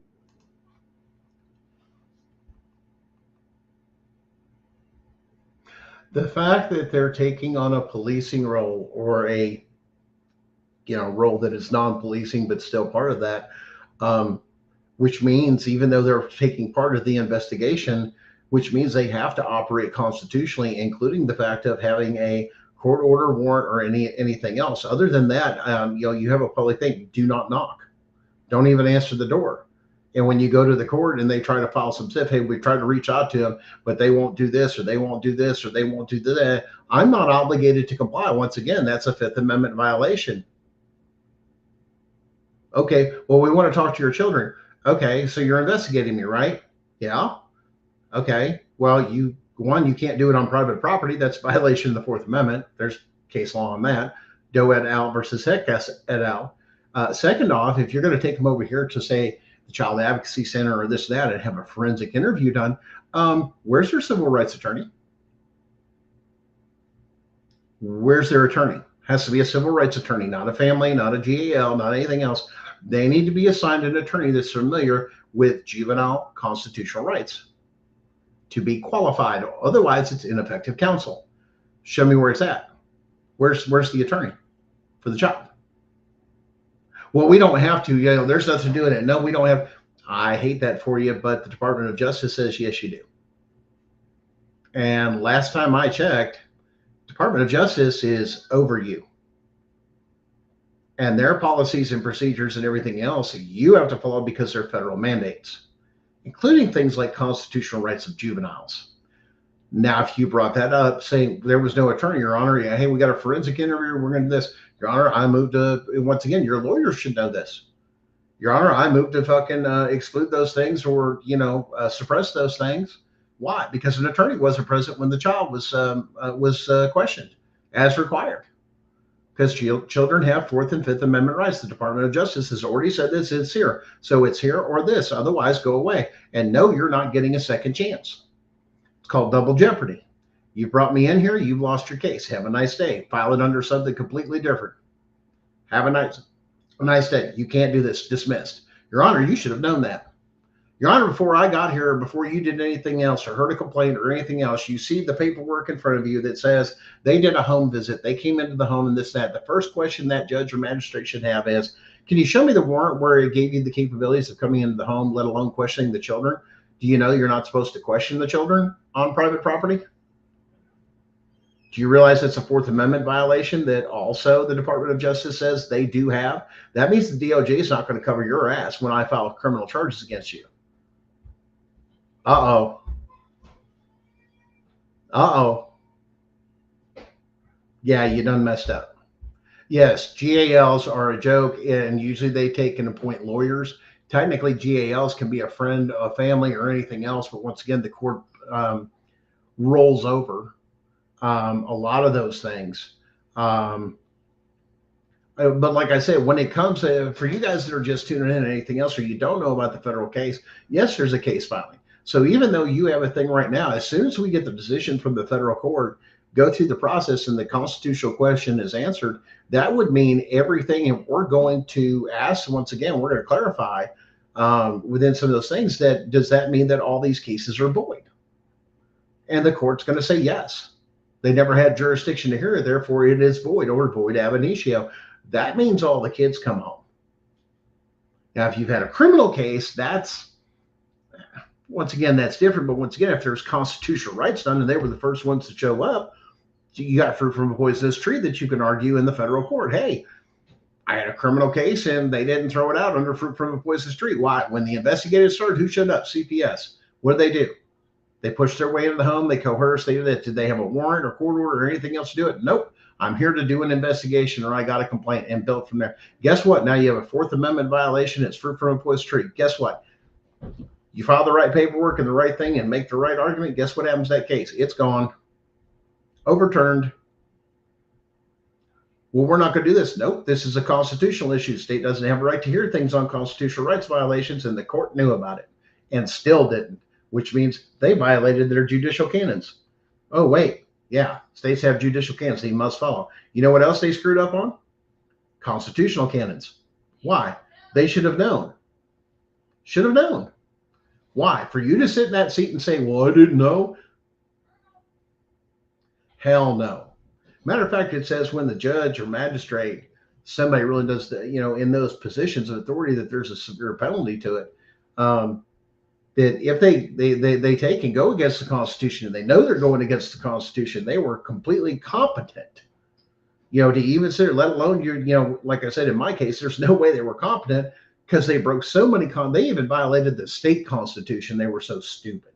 The fact that they're taking on a policing role, or a role that is non-policing but still part of that, which means even though they're taking part of the investigation, which means they have to operate constitutionally, including the fact of having a court order, warrant, or anything else. Other than that, you have a public thing: do not knock, don't even answer the door. And when you go to the court and they try to file some stuff, hey, we tried to reach out to them, but they won't do this, or they won't do this, or they won't do that, I'm not obligated to comply. Once again, that's a Fifth Amendment violation. Okay, well, we want to talk to your children. Okay, so you're investigating me, right? Yeah. Okay, well, you can't do it on private property. That's violation of the Fourth Amendment. There's case law on that. Doe et al. Versus Heck et al. Second off, if you're going to take them over here to, say, the Child Advocacy Center or this, that, and have a forensic interview done, where's their civil rights attorney? Where's their attorney? Has to be a civil rights attorney, not a family, not a GAL, not anything else. They need to be assigned an attorney that's familiar with juvenile constitutional rights to be qualified. Otherwise, it's ineffective counsel. Show me where it's at. Where's the attorney for the child? Well, we don't have to. There's nothing doing it. No, we don't have. I hate that for you, but the Department of Justice says yes, you do. And last time I checked, Department of Justice is over you. And their policies and procedures and everything else you have to follow because they're federal mandates, including things like constitutional rights of juveniles. Now, if you brought that up, saying there was no attorney, Your Honor, hey, we got a forensic interview, we're going to do this. Your Honor, I moved to, once again, your lawyer should know this. Your Honor, I moved to fucking exclude those things, or, suppress those things. Why? Because an attorney wasn't present when the child was questioned as required. Because children have Fourth and Fifth Amendment rights. The Department of Justice has already said this, it's here. So it's here or this, otherwise go away. And no, you're not getting a second chance. It's called double jeopardy. You brought me in here, you've lost your case. Have a nice day. File it under something completely different. Have a nice day. You can't do this. Dismissed. Your Honor, you should have known that. Your Honor, before I got here, before you did anything else or heard a complaint or anything else, you see the paperwork in front of you that says they did a home visit. They came into the home and this, that. The first question that judge or magistrate should have is, can you show me the warrant where it gave you the capabilities of coming into the home, let alone questioning the children? Do you know you're not supposed to question the children on private property? Do you realize it's a Fourth Amendment violation that also the Department of Justice says they do have? That means the DOJ is not going to cover your ass when I file criminal charges against you. Uh-oh. Uh-oh. Yeah, you done messed up. Yes, GALs are a joke, and usually they take and appoint lawyers. Technically, GALs can be a friend, a family, or anything else, but once again, the court rolls over a lot of those things. But like I said, when it comes to, for you guys that are just tuning in and anything else, or you don't know about the federal case, yes, there's a case filing. So even though you have a thing right now, as soon as we get the decision from the federal court, go through the process and the constitutional question is answered, that would mean everything. And we're going to ask, once again, we're going to clarify within some of those things, that does that mean that all these cases are void? And the court's going to say yes. They never had jurisdiction to hear it, therefore it is void, or void ab initio. That means all the kids come home. Now, if you've had a criminal case, that's, once again, that's different. But once again, if there's constitutional rights done and they were the first ones to show up, you got fruit from a poisonous tree that you can argue in the federal court. Hey, I had a criminal case and they didn't throw it out under fruit from a poisonous tree. Why? When the investigators started, who showed up? CPS. What did they do? They pushed their way into the home. They coerced. They did it. Did they have a warrant or court order or anything else to do it? Nope. I'm here to do an investigation, or I got a complaint, and built from there. Guess what? Now you have a Fourth Amendment violation. It's fruit from a poisonous tree. Guess what? You file the right paperwork and the right thing and make the right argument. Guess what happens to that case? It's gone. Overturned. Well, we're not going to do this. Nope. This is a constitutional issue. The state doesn't have a right to hear things on constitutional rights violations, and the court knew about it and still didn't, which means they violated their judicial canons. Oh, wait. Yeah, states have judicial canons they must follow. You know what else they screwed up on? Constitutional canons. Why? They should have known. Should have known. Why? For you to sit in that seat and say, well, I didn't know. Hell no. Matter of fact, it says when the judge or magistrate, somebody really does, in those positions of authority, that there's a severe penalty to it. That if they take and go against the Constitution, and they know they're going against the Constitution, they were completely competent, to even sit, let alone like I said, in my case, there's no way they were competent because they broke so many they even violated the state Constitution. They were so stupid.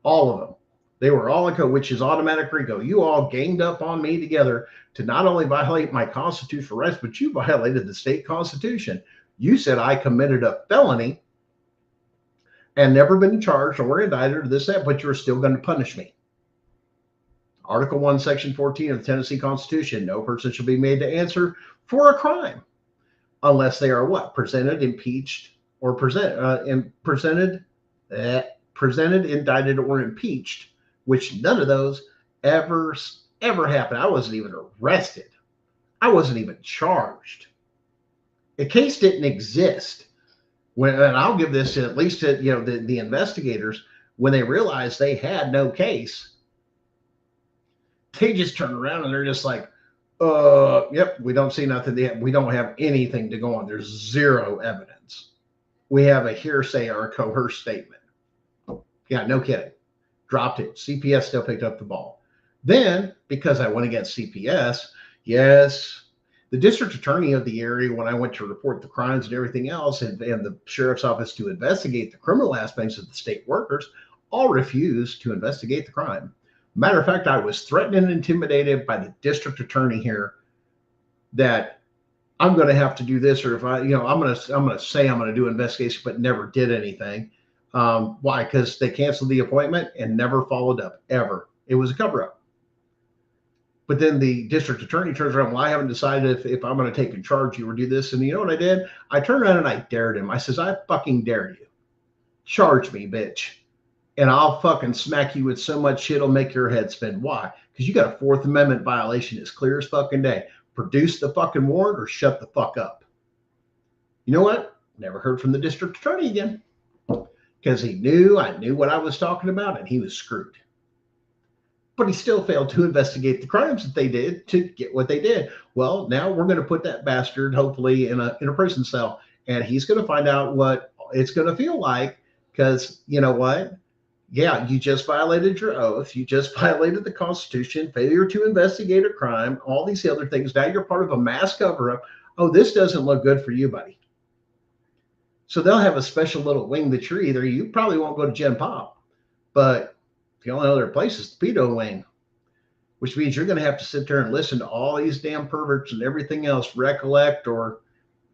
All of them. They were all a code, which is automatic RICO. You all ganged up on me together to not only violate my constitutional rights, but you violated the state Constitution. You said I committed a felony and never been charged or indicted or this, that, but you're still going to punish me. Article 1, Section 14 of the Tennessee Constitution, no person shall be made to answer for a crime unless they are what? Presented, impeached, or presented, indicted, or impeached, which none of those ever happened. I wasn't even arrested. I wasn't even charged. The case didn't exist. And I'll give this at least to the investigators, when they realized they had no case, they just turn around and they're just like, yep, we don't see nothing. We don't have anything to go on. There's zero evidence. We have a hearsay or a coerced statement. Yeah, no kidding. Dropped it. CPS still picked up the ball. Then, because I went against CPS, yes, the district attorney of the area, when I went to report the crimes and everything else, and the sheriff's office to investigate the criminal aspects of the state workers, all refused to investigate the crime. Matter of fact, I was threatened and intimidated by the district attorney here that I'm going to have to do this, or if I'm going to say I'm going to do an investigation, but never did anything. Why? Because they canceled the appointment and never followed up, ever. It was a cover-up. But then the district attorney turns around, well, I haven't decided if I'm going to take charge you or do this. And you know what I did? I turned around and I dared him. I says, I fucking dare you. Charge me, bitch. And I'll fucking smack you with so much shit it'll make your head spin. Why? Because you got a Fourth Amendment violation. It's clear as fucking day. Produce the fucking warrant or shut the fuck up. You know what? Never heard from the district attorney again. Because I knew what I was talking about, and he was screwed. But he still failed to investigate the crimes that they did to get what they did. Well, now we're going to put that bastard, hopefully, in a prison cell, and he's going to find out what it's going to feel like. Because you know what? Yeah, you just violated your oath. You just violated the Constitution, failure to investigate a crime, all these other things. Now you're part of a mass cover-up. Oh, this doesn't look good for you, buddy. So they'll have a special little wing that you probably won't go to Gen Pop, but the only other place is the pedo wing, which means you're going to have to sit there and listen to all these damn perverts and everything else recollect, or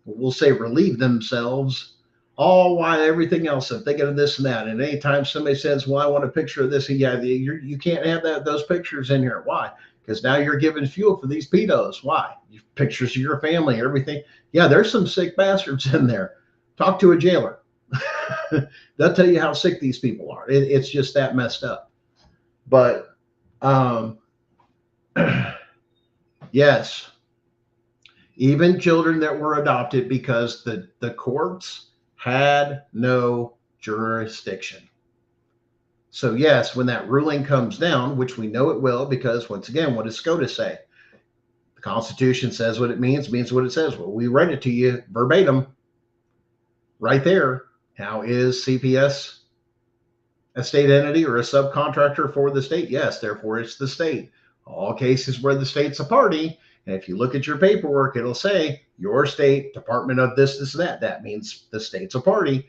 we'll say relieve themselves, all while everything else I'm thinking of this and that. And anytime somebody says, well, I want a picture of this, yeah, you can't have those pictures in here. Why? Because now you're giving fuel for these pedos. Why? Pictures of your family, everything. Yeah, there's some sick bastards in there. Talk to a jailer. They'll tell you how sick these people are. It's just that messed up. But yes, even children that were adopted, because the courts had no jurisdiction. So yes, when that ruling comes down, which we know it will, because once again, what does SCOTUS say? The Constitution says what it means what it says. Well, we read it to you verbatim. right there. Now, is CPS a state entity or a subcontractor for the state? Yes, therefore it's the state. All cases where the state's a party, and if you look at your paperwork, it'll say your state department of this, that. That means the state's a party.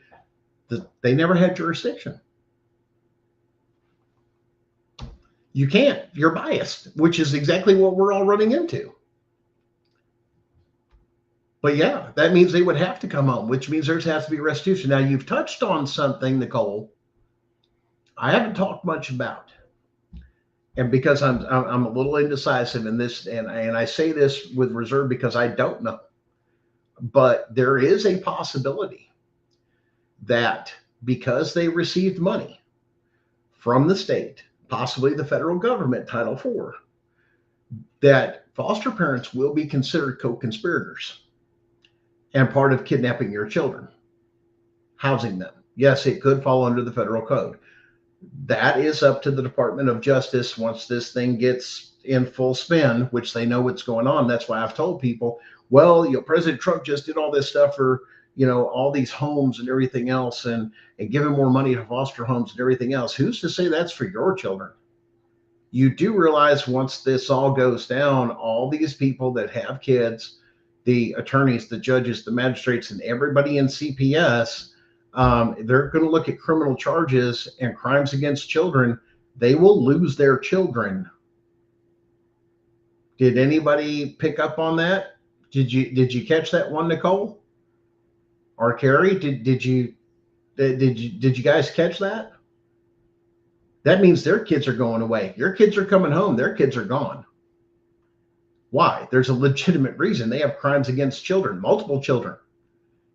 They never had jurisdiction. You can't. You're biased, which is exactly what we're all running into. But yeah, that means they would have to come home, which means there has to be restitution. Now, you've touched on something, Nicole, I haven't talked much about. And because I'm a little indecisive in this, and I say this with reserve because I don't know. But there is a possibility that because they received money from the state, possibly the federal government, Title IV, that foster parents will be considered co-conspirators and part of kidnapping your children, housing them. Yes, it could fall under the federal code. That is up to the Department of Justice once this thing gets in full spin, which they know what's going on. That's why I've told people, well, President Trump just did all this stuff for, all these homes and everything else, and giving more money to foster homes and everything else. Who's to say that's for your children? You do realize once this all goes down, all these people that have kids, the attorneys, the judges, the magistrates, and everybody in CPS, they're going to look at criminal charges and crimes against children. They will lose their children. Did anybody pick up on that? Did you catch that one, Nicole or Carrie? Did you guys catch that? That means their kids are going away. Your kids are coming home. Their kids are gone. Why? There's a legitimate reason. They have crimes against children, multiple children.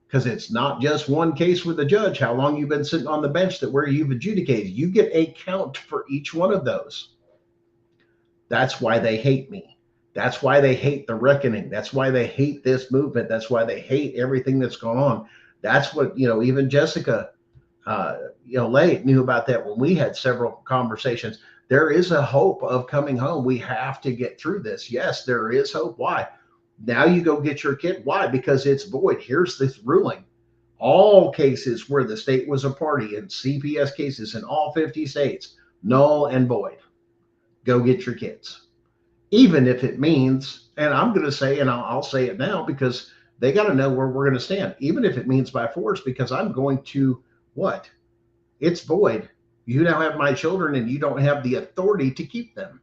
Because it's not just one case with a judge, how long you've been sitting on the bench that where you've adjudicated. You get a count for each one of those. That's why they hate me. That's why they hate the reckoning. That's why they hate this movement. That's why they hate everything that's going on. That's what, even Jessica, Late knew about that when we had several conversations. There is a hope of coming home. We have to get through this. Yes, there is hope. Why? Now you go get your kid. Why? Because it's void. Here's this ruling. All cases where the state was a party in CPS cases in all 50 states, null and void. Go get your kids. Even if it means, and I'm going to say, and I'll say it now because they got to know where we're going to stand. Even if it means by force, because I'm going to what? It's void. You now have my children and you don't have the authority to keep them.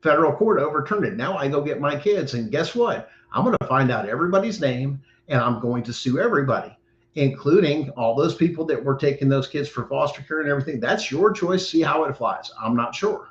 Federal court overturned it. Now I go get my kids, and guess what? I'm going to find out everybody's name, and I'm going to sue everybody, including all those people that were taking those kids for foster care and everything. That's your choice. See how it flies. I'm not sure.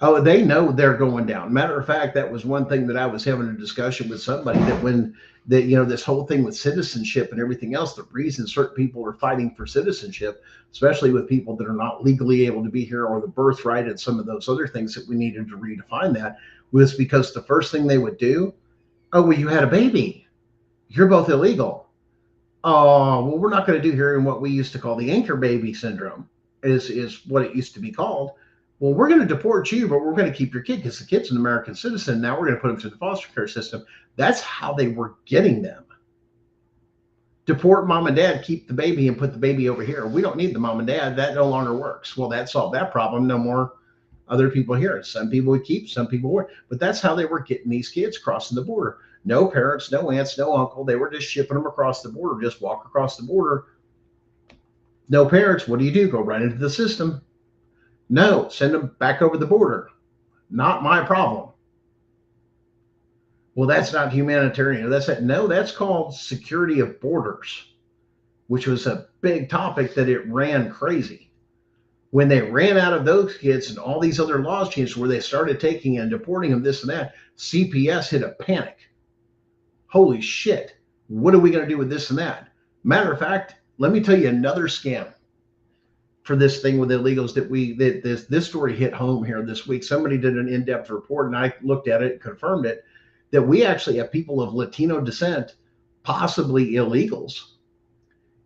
Oh, they know they're going down. Matter of fact, that was one thing that I was having a discussion with somebody that when this whole thing with citizenship and everything else, the reason certain people are fighting for citizenship, especially with people that are not legally able to be here, or the birthright and some of those other things that we needed to redefine, that was because the first thing they would do, oh, well, you had a baby. You're both illegal. Oh, well, we're not going to do here in what we used to call the anchor baby syndrome is what it used to be called. Well, we're going to deport you, but we're going to keep your kid because the kid's an American citizen. Now we're going to put him through the foster care system. That's how they were getting them. Deport mom and dad, keep the baby and put the baby over here. We don't need the mom and dad. That no longer works. Well, that solved that problem. No more other people here. Some people would keep, some people would. But that's how they were getting these kids crossing the border. No parents, no aunts, no uncle. They were just shipping them across the border. Just walk across the border. No parents. What do? Go right into the system. No, send them back over the border. Not my problem. Well, that's not humanitarian. That's called security of borders, which was a big topic that it ran crazy. When they ran out of those kids and all these other laws changed where they started taking and deporting them, this and that, CPS hit a panic. Holy shit. What are we going to do with this and that? Matter of fact, let me tell you another scam for this thing with illegals that this story hit home here this week. Somebody did an in-depth report and I looked at it and confirmed it, that we actually have people of Latino descent, possibly illegals,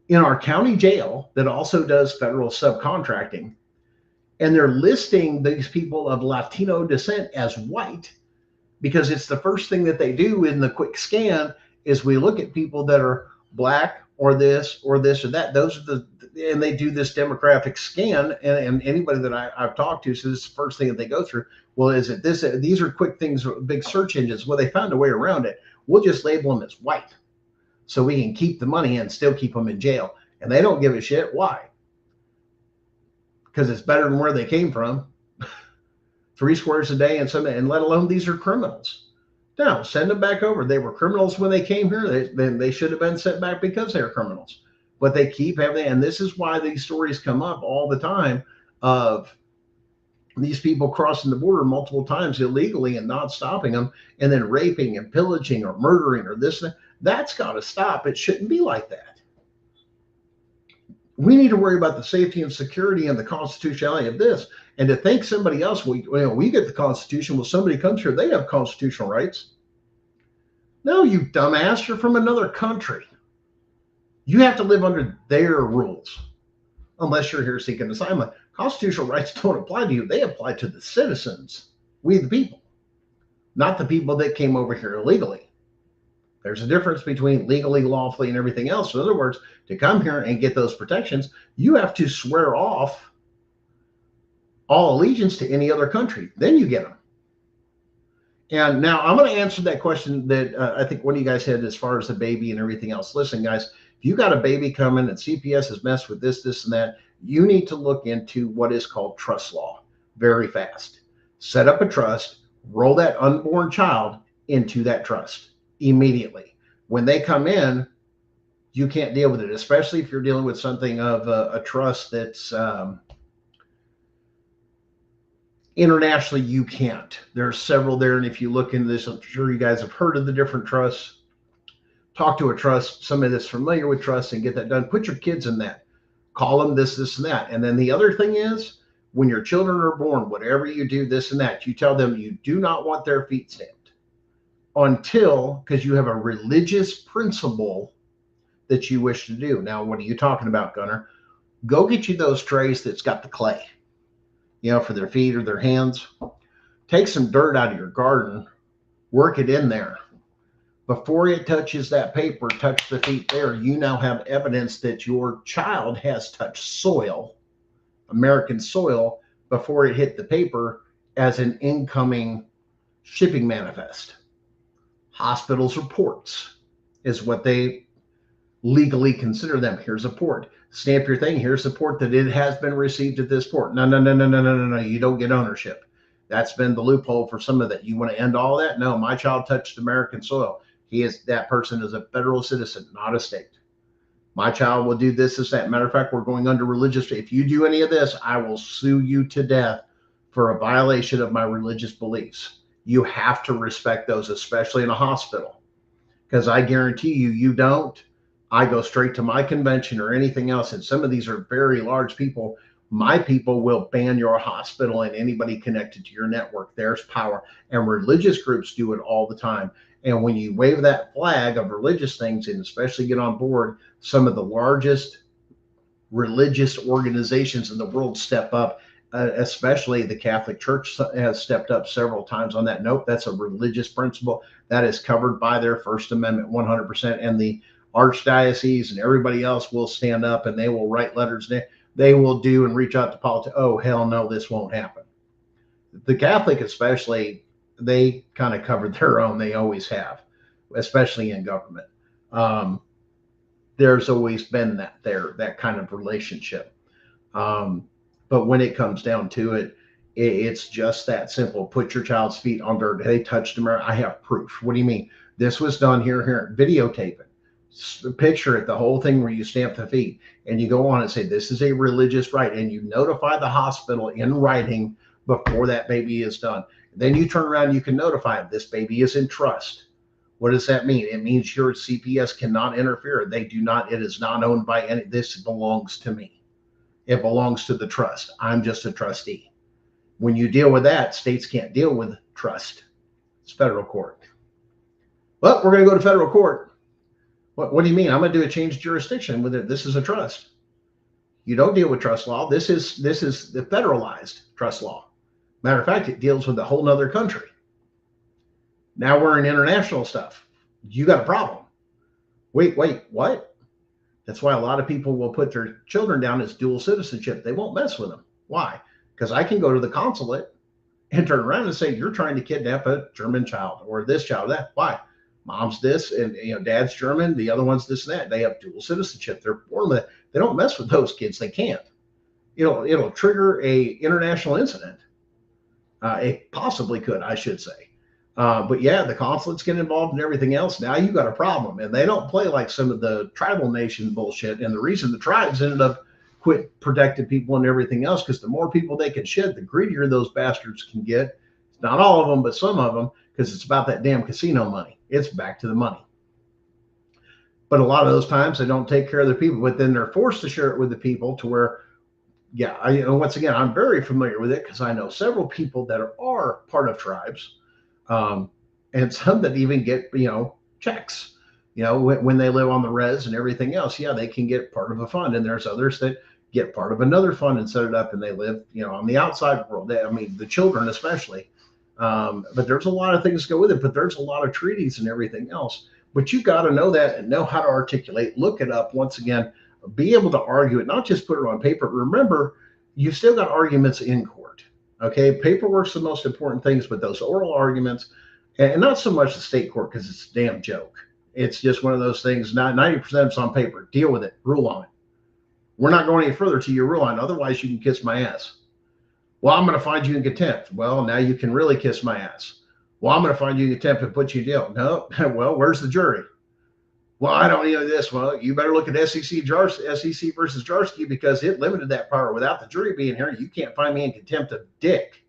in our county jail that also does federal subcontracting. And they're listing these people of Latino descent as white, because it's the first thing that they do in the quick scan is we look at people that are black or this or this or that. Those are and they do this demographic scan, and anybody that I've talked to says it's the first thing that they go through. Well, is it this? These are quick things, big search engines. Well, they found a way around it. We'll just label them as white so we can keep the money and still keep them in jail. And they don't give a shit. Why? Because it's better than where they came from. 3 squares a day and let alone these are criminals. No, send them back over. They were criminals when they came here. They should have been sent back because they're criminals. But they keep having, and this is why these stories come up all the time of these people crossing the border multiple times illegally and not stopping them, and then raping and pillaging or murdering or this. That's got to stop. It shouldn't be like that. We need to worry about the safety and security and the constitutionality of this. And to think somebody else, we get the Constitution. Well, somebody comes here, they have constitutional rights. No, you dumbass, you're from another country. You have to live under their rules, unless you're here seeking asylum. Constitutional rights don't apply to you. They apply to the citizens, we the people, not the people that came over here illegally. There's a difference between legally, lawfully, and everything else. In other words, to come here and get those protections, you have to swear off all allegiance to any other country. Then you get them. And now I'm going to answer that question that I think one of you guys had as far as the baby and everything else. Listen, guys, if you got a baby coming and CPS has messed with this, and that, you need to look into what is called trust law very fast. Set up a trust, roll that unborn child into that trust immediately. When they come in, you can't deal with it, especially if you're dealing with something of a trust that's internationally, you can't. There are several there, and if you look into this, I'm sure you guys have heard of the different trusts. Talk to a trust, somebody that's familiar with trusts, and get that done. Put your kids in that. Call them this, and that. And then the other thing is, when your children are born, whatever you do, this and that, you tell them you do not want their feet stamped until, because you have a religious principle that you wish to do. Now, what are you talking about, Gunner? Go get you those trays that's got the clay, for their feet or their hands. Take some dirt out of your garden, work it in there. Before it touches that paper, touch the feet there. You now have evidence that your child has touched soil, American soil, before it hit the paper as an incoming shipping manifest. Hospitals or ports is what they legally consider them. Here's a port. Stamp your thing. Here's the port that it has been received at this port. No. You don't get ownership. That's been the loophole for some of that. You want to end all that? No, my child touched American soil. That person is a federal citizen, not a state. My child will do this, that. Matter of fact, we're going under religious. If you do any of this, I will sue you to death for a violation of my religious beliefs. You have to respect those, especially in a hospital, because I guarantee you don't. I go straight to my convention or anything else, and some of these are very large people. My people will ban your hospital and anybody connected to your network. There's power, and religious groups do it all the time. And when you wave that flag of religious things, and especially get on board, some of the largest religious organizations in the world step up, especially the Catholic Church has stepped up several times on that. Nope, that's a religious principle that is covered by their First Amendment 100%. And the archdiocese and everybody else will stand up and they will write letters. They will do and reach out to politics. Oh, hell no, this won't happen. The Catholic especially, they kind of covered their own. They always have, especially in government. There's always been that kind of relationship. But when it comes down to it, it's just that simple. Put your child's feet on dirt. They touched them. I have proof. What do you mean? This was done here. Videotape it. Picture it, the whole thing where you stamp the feet. And you go on and say, this is a religious right. And you notify the hospital in writing before that baby is done. Then you turn around, you can notify them, this baby is in trust. What does that mean? It means your CPS cannot interfere. They do not, it is not owned by any, this belongs to me. It belongs to the trust. I'm just a trustee. When you deal with that, states can't deal with trust. It's federal court. Well, we're going to go to federal court. What do you mean? I'm going to do a change jurisdiction with it. This is a trust. You don't deal with trust law. This is the federalized trust law. Matter of fact, it deals with a whole nother country. Now we're in international stuff. You got a problem. Wait, what? That's why a lot of people will put their children down as dual citizenship. They won't mess with them. Why? Because I can go to the consulate and turn around and say, you're trying to kidnap a German child or this child, that. Why? Mom's this and dad's German, the other one's this and that. They have dual citizenship. They're born with it. They don't mess with those kids. They can't. It'll trigger a international incident. It possibly could, I should say. But yeah, the consulates get involved in everything else. Now you got a problem, and they don't play like some of the tribal nation bullshit. And the reason the tribes ended up quit protecting people and everything else, because the more people they can shed, the greedier those bastards can get. Not all of them, but some of them, because it's about that damn casino money. It's back to the money. But a lot of those times they don't take care of the people, but then they're forced to share it with the people to where, yeah, once again, I'm very familiar with it because I know several people that are part of tribes. And some that even get, checks, when they live on the res and everything else. Yeah, they can get part of a fund. And there's others that get part of another fund and set it up and they live, on the outside world. The children especially. But there's a lot of things that go with it, but there's a lot of treaties and everything else. But you got to know that and know how to articulate, look it up once again, be able to argue it, not just put it on paper. Remember, you've still got arguments in court. Okay, paperwork's the most important things, but those oral arguments, and not so much the state court because it's a damn joke. It's just one of those things. 90% is on paper. Deal with it. Rule on it. We're not going any further till you rule on it. Otherwise, you can kiss my ass. Well, I'm going to find you in contempt. Well, now you can really kiss my ass. Well, I'm going to find you in contempt and put you in jail. No. Well, where's the jury? Well, I don't know this. Well, you better look at SEC versus Jarsky because it limited that power. Without the jury being here, you can't find me in contempt of dick.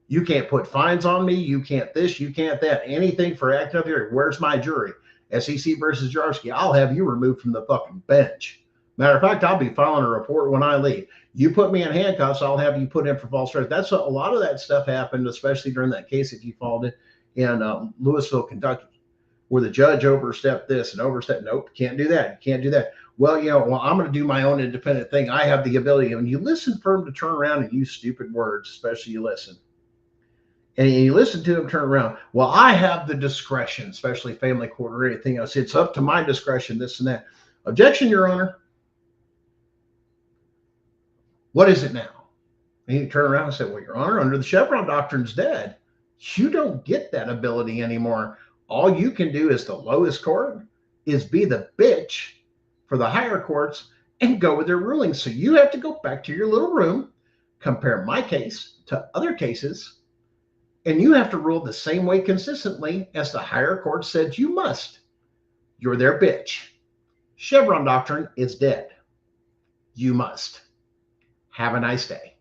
You can't put fines on me. You can't this, you can't that. Anything for acting up here. Where's my jury? SEC versus Jarsky. I'll have you removed from the fucking bench. Matter of fact, I'll be filing a report when I leave. You put me in handcuffs, I'll have you put in for false arrest. That's a lot of that stuff happened, especially during that case if you followed it in Louisville, Kentucky, where the judge overstepped this and overstepped. Nope, can't do that. You can't do that. Well, I'm going to do my own independent thing. I have the ability. And you listen for him to turn around and use stupid words, especially you listen. And you listen to him turn around. Well, I have the discretion, especially family court or anything else. It's up to my discretion, this and that. Objection, Your Honor. What is it now? And you turn around and say, well, Your Honor, under the Chevron doctrine's dead. You don't get that ability anymore. All you can do as the lowest court is be the bitch for the higher courts and go with their rulings. So you have to go back to your little room, compare my case to other cases, and you have to rule the same way consistently as the higher court said you must. You're their bitch. Chevron doctrine is dead. You must. Have a nice day.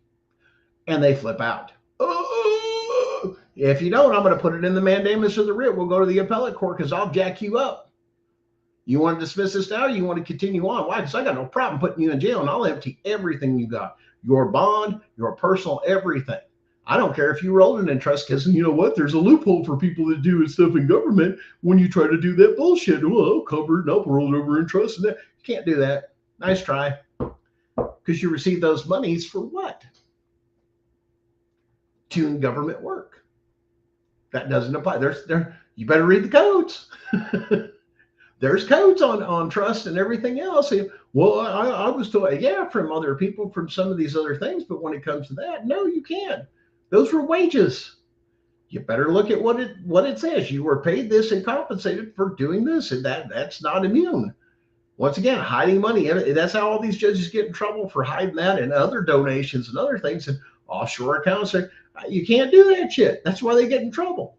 And they flip out. Oh, if you don't, I'm going to put it in the mandamus or the writ. We'll go to the appellate court because I'll jack you up. You want to dismiss this now? Or you want to continue on? Why? Because I got no problem putting you in jail and I'll empty everything you got. Your bond, your personal, everything. I don't care if you rolled it in trust because you know what? There's a loophole for people that do stuff in government when you try to do that bullshit. Well, I'll cover it and I'll roll it over in trust. And that. You can't do that. Nice try. Because you receive those monies for what? Doing government work. That doesn't apply. You better read the codes. There's codes on trust and everything else. Well, I was told, yeah, from other people, from some of these other things, but when it comes to that, no, you can't. Those were wages. You better look at what it says. You were paid this and compensated for doing this, and that's not immune. Once again, hiding money. That's how all these judges get in trouble, for hiding that and other donations and other things and offshore accounts. You can't do that shit. That's why they get in trouble.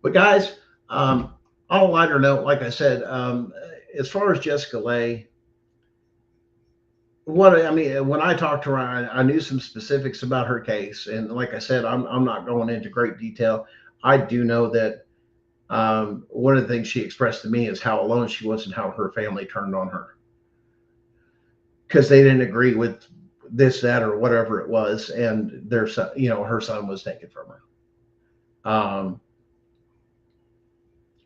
But guys, on a lighter note, like I said, as far as Jessica Lay, when I talked to her, I knew some specifics about her case. And like I said, I'm not going into great detail. I do know that one of the things she expressed to me is how alone she was and how her family turned on her because they didn't agree with this, that, or whatever it was. And their son, her son was taken from her.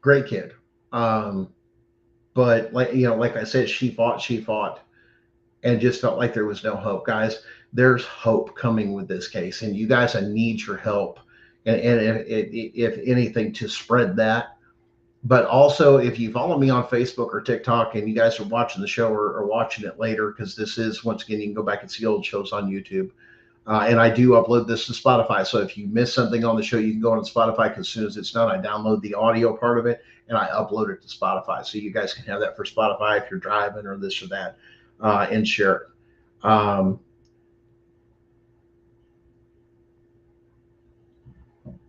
Great kid. But like I said, she fought and just felt like there was no hope. Guys, there's hope coming with this case. And you guys, I need your help. and if anything, to spread that. But also, if you follow me on Facebook or TikTok and you guys are watching the show or watching it later, because this is, once again, you can go back and see old shows on YouTube. And I do upload this to Spotify. So if you miss something on the show, you can go on Spotify, because as soon as it's done, I download the audio part of it and I upload it to Spotify. So you guys can have that for Spotify if you're driving or this or that, and share it.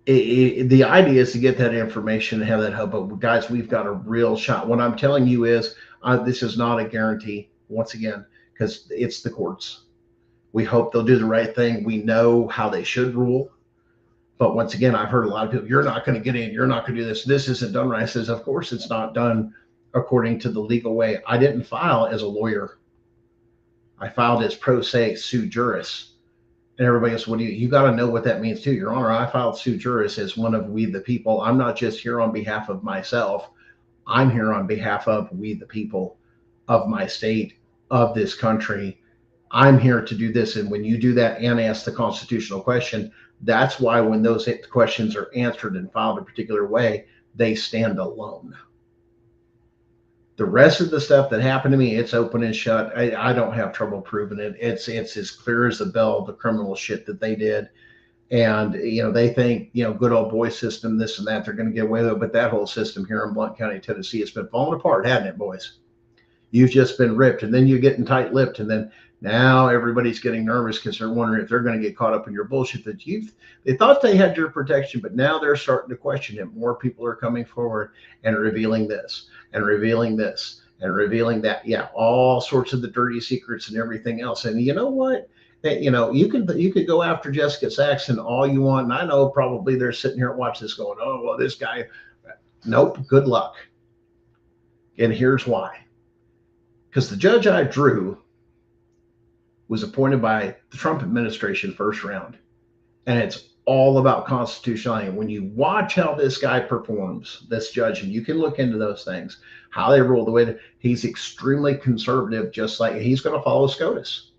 The idea is to get that information and have that help. But guys, we've got a real shot. What I'm telling you is this is not a guarantee, once again, because it's the courts. We hope they'll do the right thing. We know how they should rule. But once again, I've heard a lot of people, you're not going to get in. You're not going to do this. This isn't done right. I says, of course, it's not done according to the legal way. I didn't file as a lawyer. I filed as pro se sui juris. And everybody goes, what do you got to know what that means too, Your Honor. I filed sui juris as one of we the people. I'm not just here on behalf of myself. I'm here on behalf of we the people of my state, of this country. I'm here to do this. And when you do that and ask the constitutional question, that's why when those questions are answered and filed a particular way, they stand alone. The rest of the stuff that happened to me, it's open and shut. I don't have trouble proving it. It's as clear as the bell, the criminal shit that they did. And, they think, good old boy system, this and that, they're going to get away with it. But that whole system here in Blount County, Tennessee, has been falling apart, hasn't it, boys? You've just been ripped. And then you're getting tight-lipped. And then now everybody's getting nervous because they're wondering if they're going to get caught up in your bullshit that they thought they had your protection, but now they're starting to question it. More people are coming forward and revealing this and revealing this and revealing that. Yeah, all sorts of the dirty secrets and everything else. And you know what? You could go after Jessica Saxon all you want. And I know probably they're sitting here and watch this going, oh, well, this guy. Nope. Good luck. And here's why. Because the judge I drew was appointed by the Trump administration first round. And it's all about constitutionality. And when you watch how this guy performs, this judge, and you can look into those things, how they rule, the way that he's extremely conservative, just like he's going to follow SCOTUS.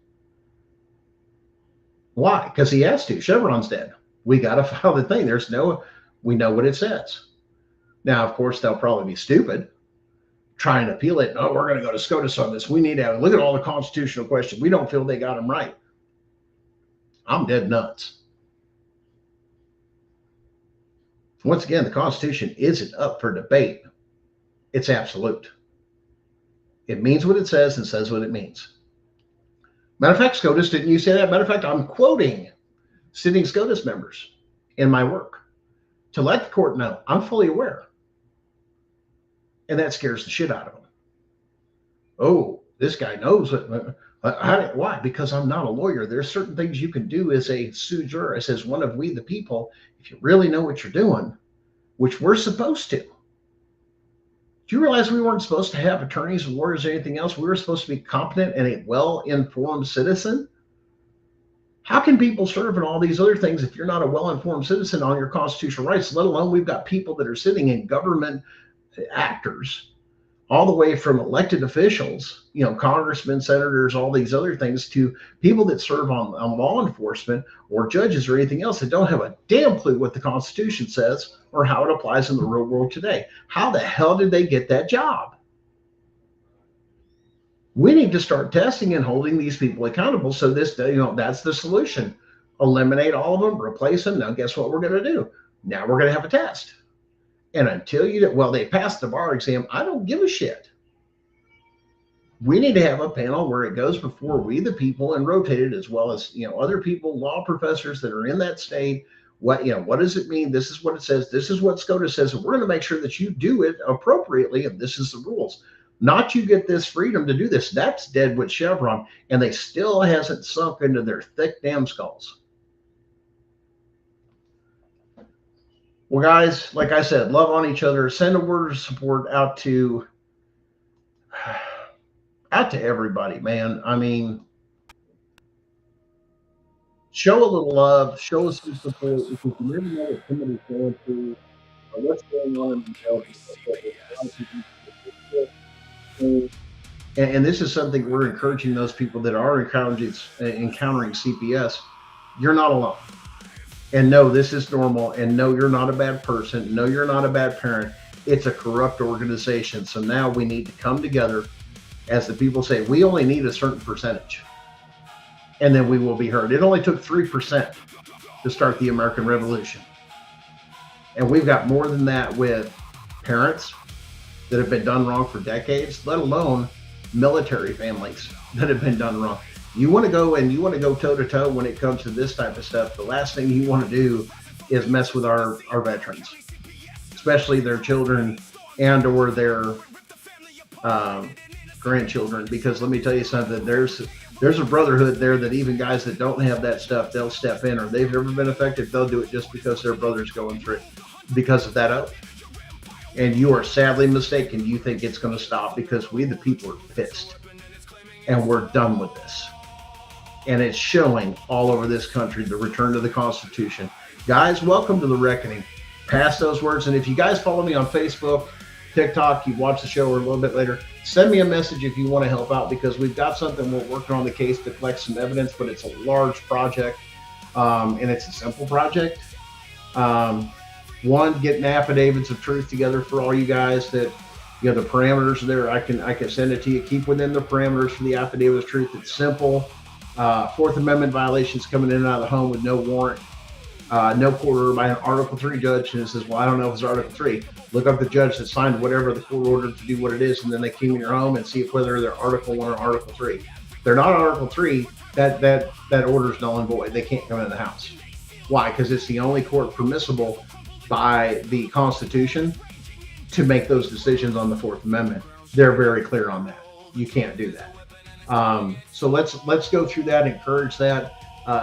Why? Because he has to. Chevron's dead. We got to file the thing. We know what it says. Now, of course, they'll probably be stupid. Try and appeal it. No, we're going to go to SCOTUS on this. We need to look at all the constitutional questions. We don't feel they got them right. I'm dead nuts. Once again, the Constitution isn't up for debate. It's absolute. It means what it says and says what it means. Matter of fact, SCOTUS, didn't you say that? Matter of fact, I'm quoting sitting SCOTUS members in my work to let the court know I'm fully aware. And that scares the shit out of them. Oh, this guy knows it. Why? Because I'm not a lawyer. There's certain things you can do as a sui juris, as one of we the people, if you really know what you're doing, which we're supposed to. Do you realize we weren't supposed to have attorneys or lawyers or anything else? We were supposed to be competent and a well-informed citizen. How can people serve in all these other things if you're not a well-informed citizen on your constitutional rights, let alone we've got people that are sitting in government actors, all the way from elected officials, congressmen, senators, all these other things, to people that serve on law enforcement or judges or anything else that don't have a damn clue what the Constitution says or how it applies in the real world today. How the hell did they get that job? We need to start testing and holding these people accountable. So this, that's the solution. Eliminate all of them, replace them. Now, guess what we're going to do? Now we're going to have a test. And until they passed the bar exam, I don't give a shit. We need to have a panel where it goes before we the people and rotated, as well as, other people, law professors that are in that state. What does it mean? This is what it says. This is what SCOTUS says. And we're going to make sure that you do it appropriately. And this is the rules. Not you get this freedom to do this. That's dead with Chevron. And they still hasn't sunk into their thick damn skulls. Well, guys, like I said, love on each other. Send a word of support out to everybody, man. I mean, show a little love, show us some support, because you never know what somebody's going through or what's going on in the and this is something we're encouraging those people that are encountering CPS. You're not alone. and no, this is normal, and no, you're not a bad person, no, you're not a bad parent. It's a corrupt organization. So now we need to come together. As the people say, we only need a certain percentage, and then we will be heard. It only took 3% to start the American Revolution. And we've got more than that with parents that have been done wrong for decades, let alone military families that have been done wrong. You want to go toe to toe when it comes to this type of stuff. The last thing you want to do is mess with our veterans, especially their children and or their grandchildren. Because let me tell you something, there's a brotherhood there that even guys that don't have that stuff, they'll step in, or they've never been affected, they'll do it just because their brother's going through it because of that oath. And you are sadly mistaken. You think it's going to stop, because we the people are pissed and we're done with this. And it's showing all over this country, the return to the Constitution. Guys, welcome to the reckoning. Pass those words. And if you guys follow me on Facebook, TikTok, you watch the show or a little bit later, send me a message if you want to help out, because we've got something we're working on the case to collect some evidence, but it's a large project, and it's a simple project. One, getting affidavits of truth together for all you guys that, the parameters there. I can send it to you. Keep within the parameters for the affidavit of truth. It's simple. Fourth Amendment violations coming in and out of the home with no warrant, no court order by an Article 3 judge. And it says, well, I don't know if it's Article 3. Look up the judge that signed whatever the court ordered to do what it is, and then they came in your home and see if whether they're Article 1 or Article 3. If they're not Article 3, that order's null and void. They can't come in the house. Why? Because it's the only court permissible by the Constitution to make those decisions on the Fourth Amendment. They're very clear on that. You can't do that. So let's go through that, encourage that.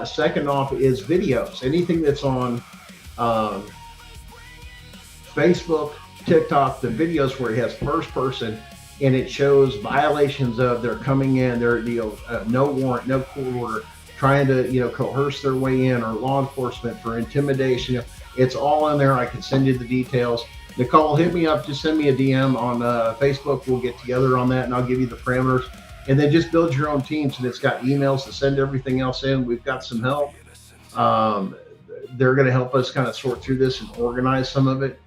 Second off is videos. Anything that's on Facebook, TikTok, the videos where it has first person and it shows violations of their coming in, their no warrant, no court order, trying to coerce their way in, or law enforcement for intimidation. It's all in there. I can send you the details. Nicole, hit me up. Just send me a DM on Facebook. We'll get together on that, and I'll give you the parameters. And then just build your own teams, and it's got emails to send everything else in. We've got some help. They're going to help us kind of sort through this and organize some of it.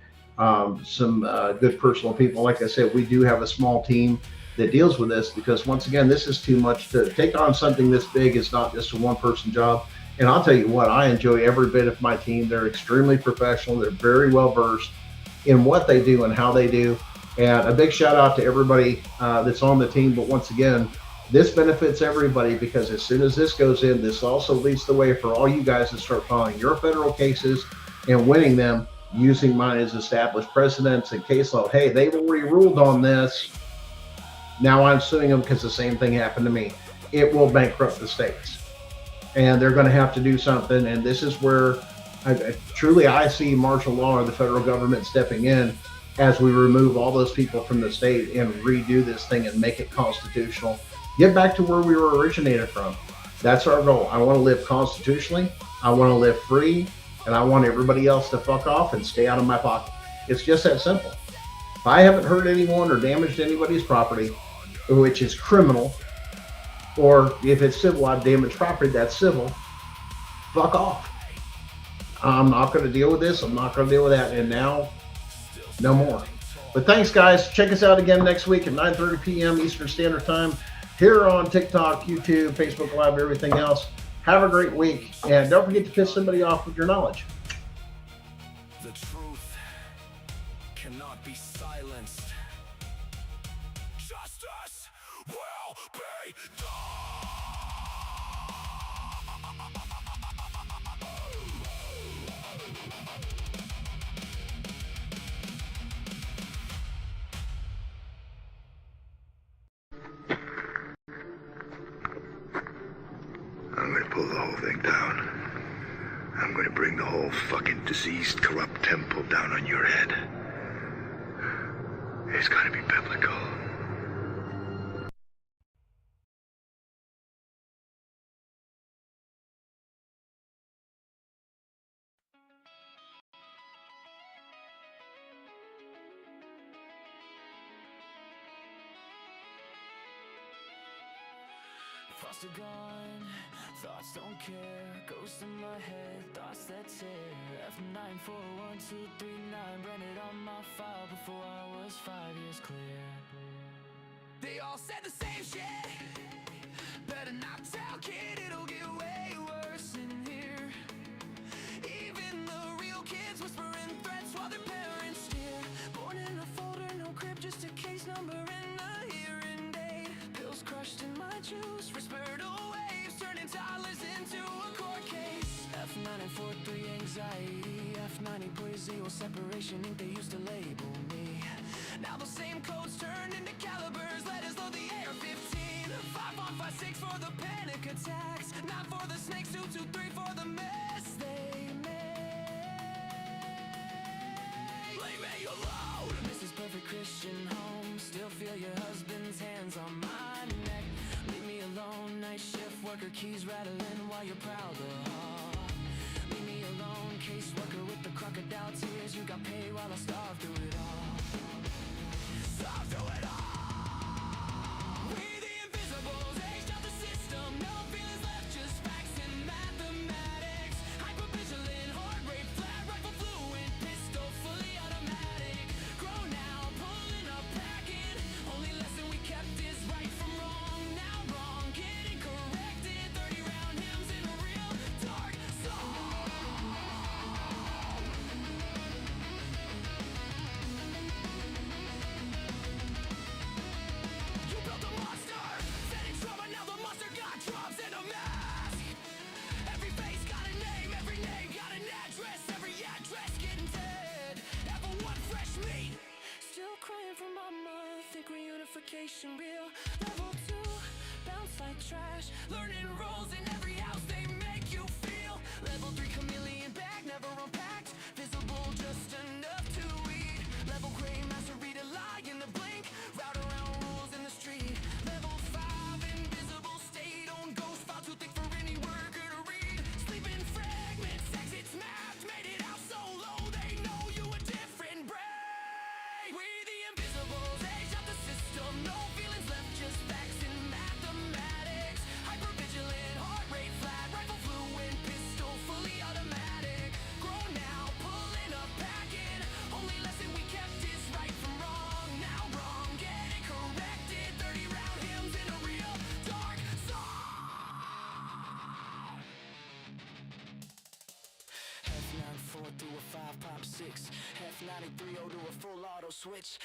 Some good personal people. Like I said, we do have a small team that deals with this, because once again, this is too much to take on. Something this big is not just a one-person job. And I'll tell you what, I enjoy every bit of my team. They're extremely professional. They're very well versed in what they do and how they do. And a big shout out to everybody that's on the team. But once again, this benefits everybody, because as soon as this goes in, this also leads the way for all you guys to start filing your federal cases and winning them using mine as established precedents and case law. Hey, they've already ruled on this. Now I'm suing them because the same thing happened to me. It will bankrupt the states, and they're going to have to do something. And this is where I see martial law or the federal government stepping in as we remove all those people from the state and redo this thing and make it constitutional. Get back to where we were originated from. That's our goal. I want to live constitutionally. I want to live free, and I want everybody else to fuck off and stay out of my pocket. It's just that simple. If I haven't hurt anyone or damaged anybody's property, which is criminal, or if it's civil, I've damaged property, that's civil, fuck off. I'm not going to deal with this. I'm not going to deal with that. And now, no more. But thanks, guys. Check us out again next week at 9:30 p.m. Eastern Standard Time here on TikTok, YouTube, Facebook Live, everything else. Have a great week. And don't forget to piss somebody off with your knowledge. The truth cannot be silenced. Justice will be done. I'm going to pull the whole thing down. I'm going to bring the whole fucking diseased, corrupt temple down on your head. It's got to be biblical. thoughts are gone, thoughts don't care. Ghosts in my head, thoughts that tear. F941239 branded on my file before I was 5 years clear. They all said the same shit. Better not tell, kid, it'll get way worse in here. Even the real kids whispering threats while their parents steer. Born in a folder, no crib, just a case number and a hearing date. Pills crushed in my juice, respiratory waves turning toddlers into a court case. F943 anxiety, F90 poesio separation ink they used to label me. Now those same codes turned into calibers, letters load the AR-15. 5156 for the panic attacks, 9 for the snakes, 223 for the mess they made. Leave me alone. Mrs. Perfect Christian Home, still feel your husband's hands on my neck. Leave me alone, night shift worker, keys rattling while you're proud the heart. Leave me alone, caseworker with the crocodile tears. You got paid while I starved through it all. Starved through it all. We the invisibles, aged out the system. No feelings left, just facts and mathematics. Hypervigilant, heart rate flat, rifle fluent, pistol fully automatic. Grown now, pulling up, packing. Only lesson we kept is right from wrong. Now wrong, getting corrected. 30-round hymns in a real dark song. You built a monster, setting trauma, now the monster got drums and a mask. Every face got a name, every name got an address, every address getting dead. Ever want fresh meat? Still crying for mama, think reunification real. Level 2, bounce like trash, learning roles in every house they make you feel. Level 3, chameleon bag, never unpacked, visible just enough to eat. Level gray, master read a lie in the blink, route around rules in the street. Level 5, invisible state on ghost file, too thick for any worker to read. Sleeping fragments, exits mapped, made it out so low they know you a different breed. We the invisibles, age out the system, no feelings left, just facts and mathematics. Hypervigilant, heart rate flat, rifle fluent, pistol fully automatic. Grown now, pulling up, packing. Only lesson we kept is right from wrong. Now wrong, getting corrected. 30-round hymns in a real dark song. F94 through a 5 pop 6, F93 to a full auto switch.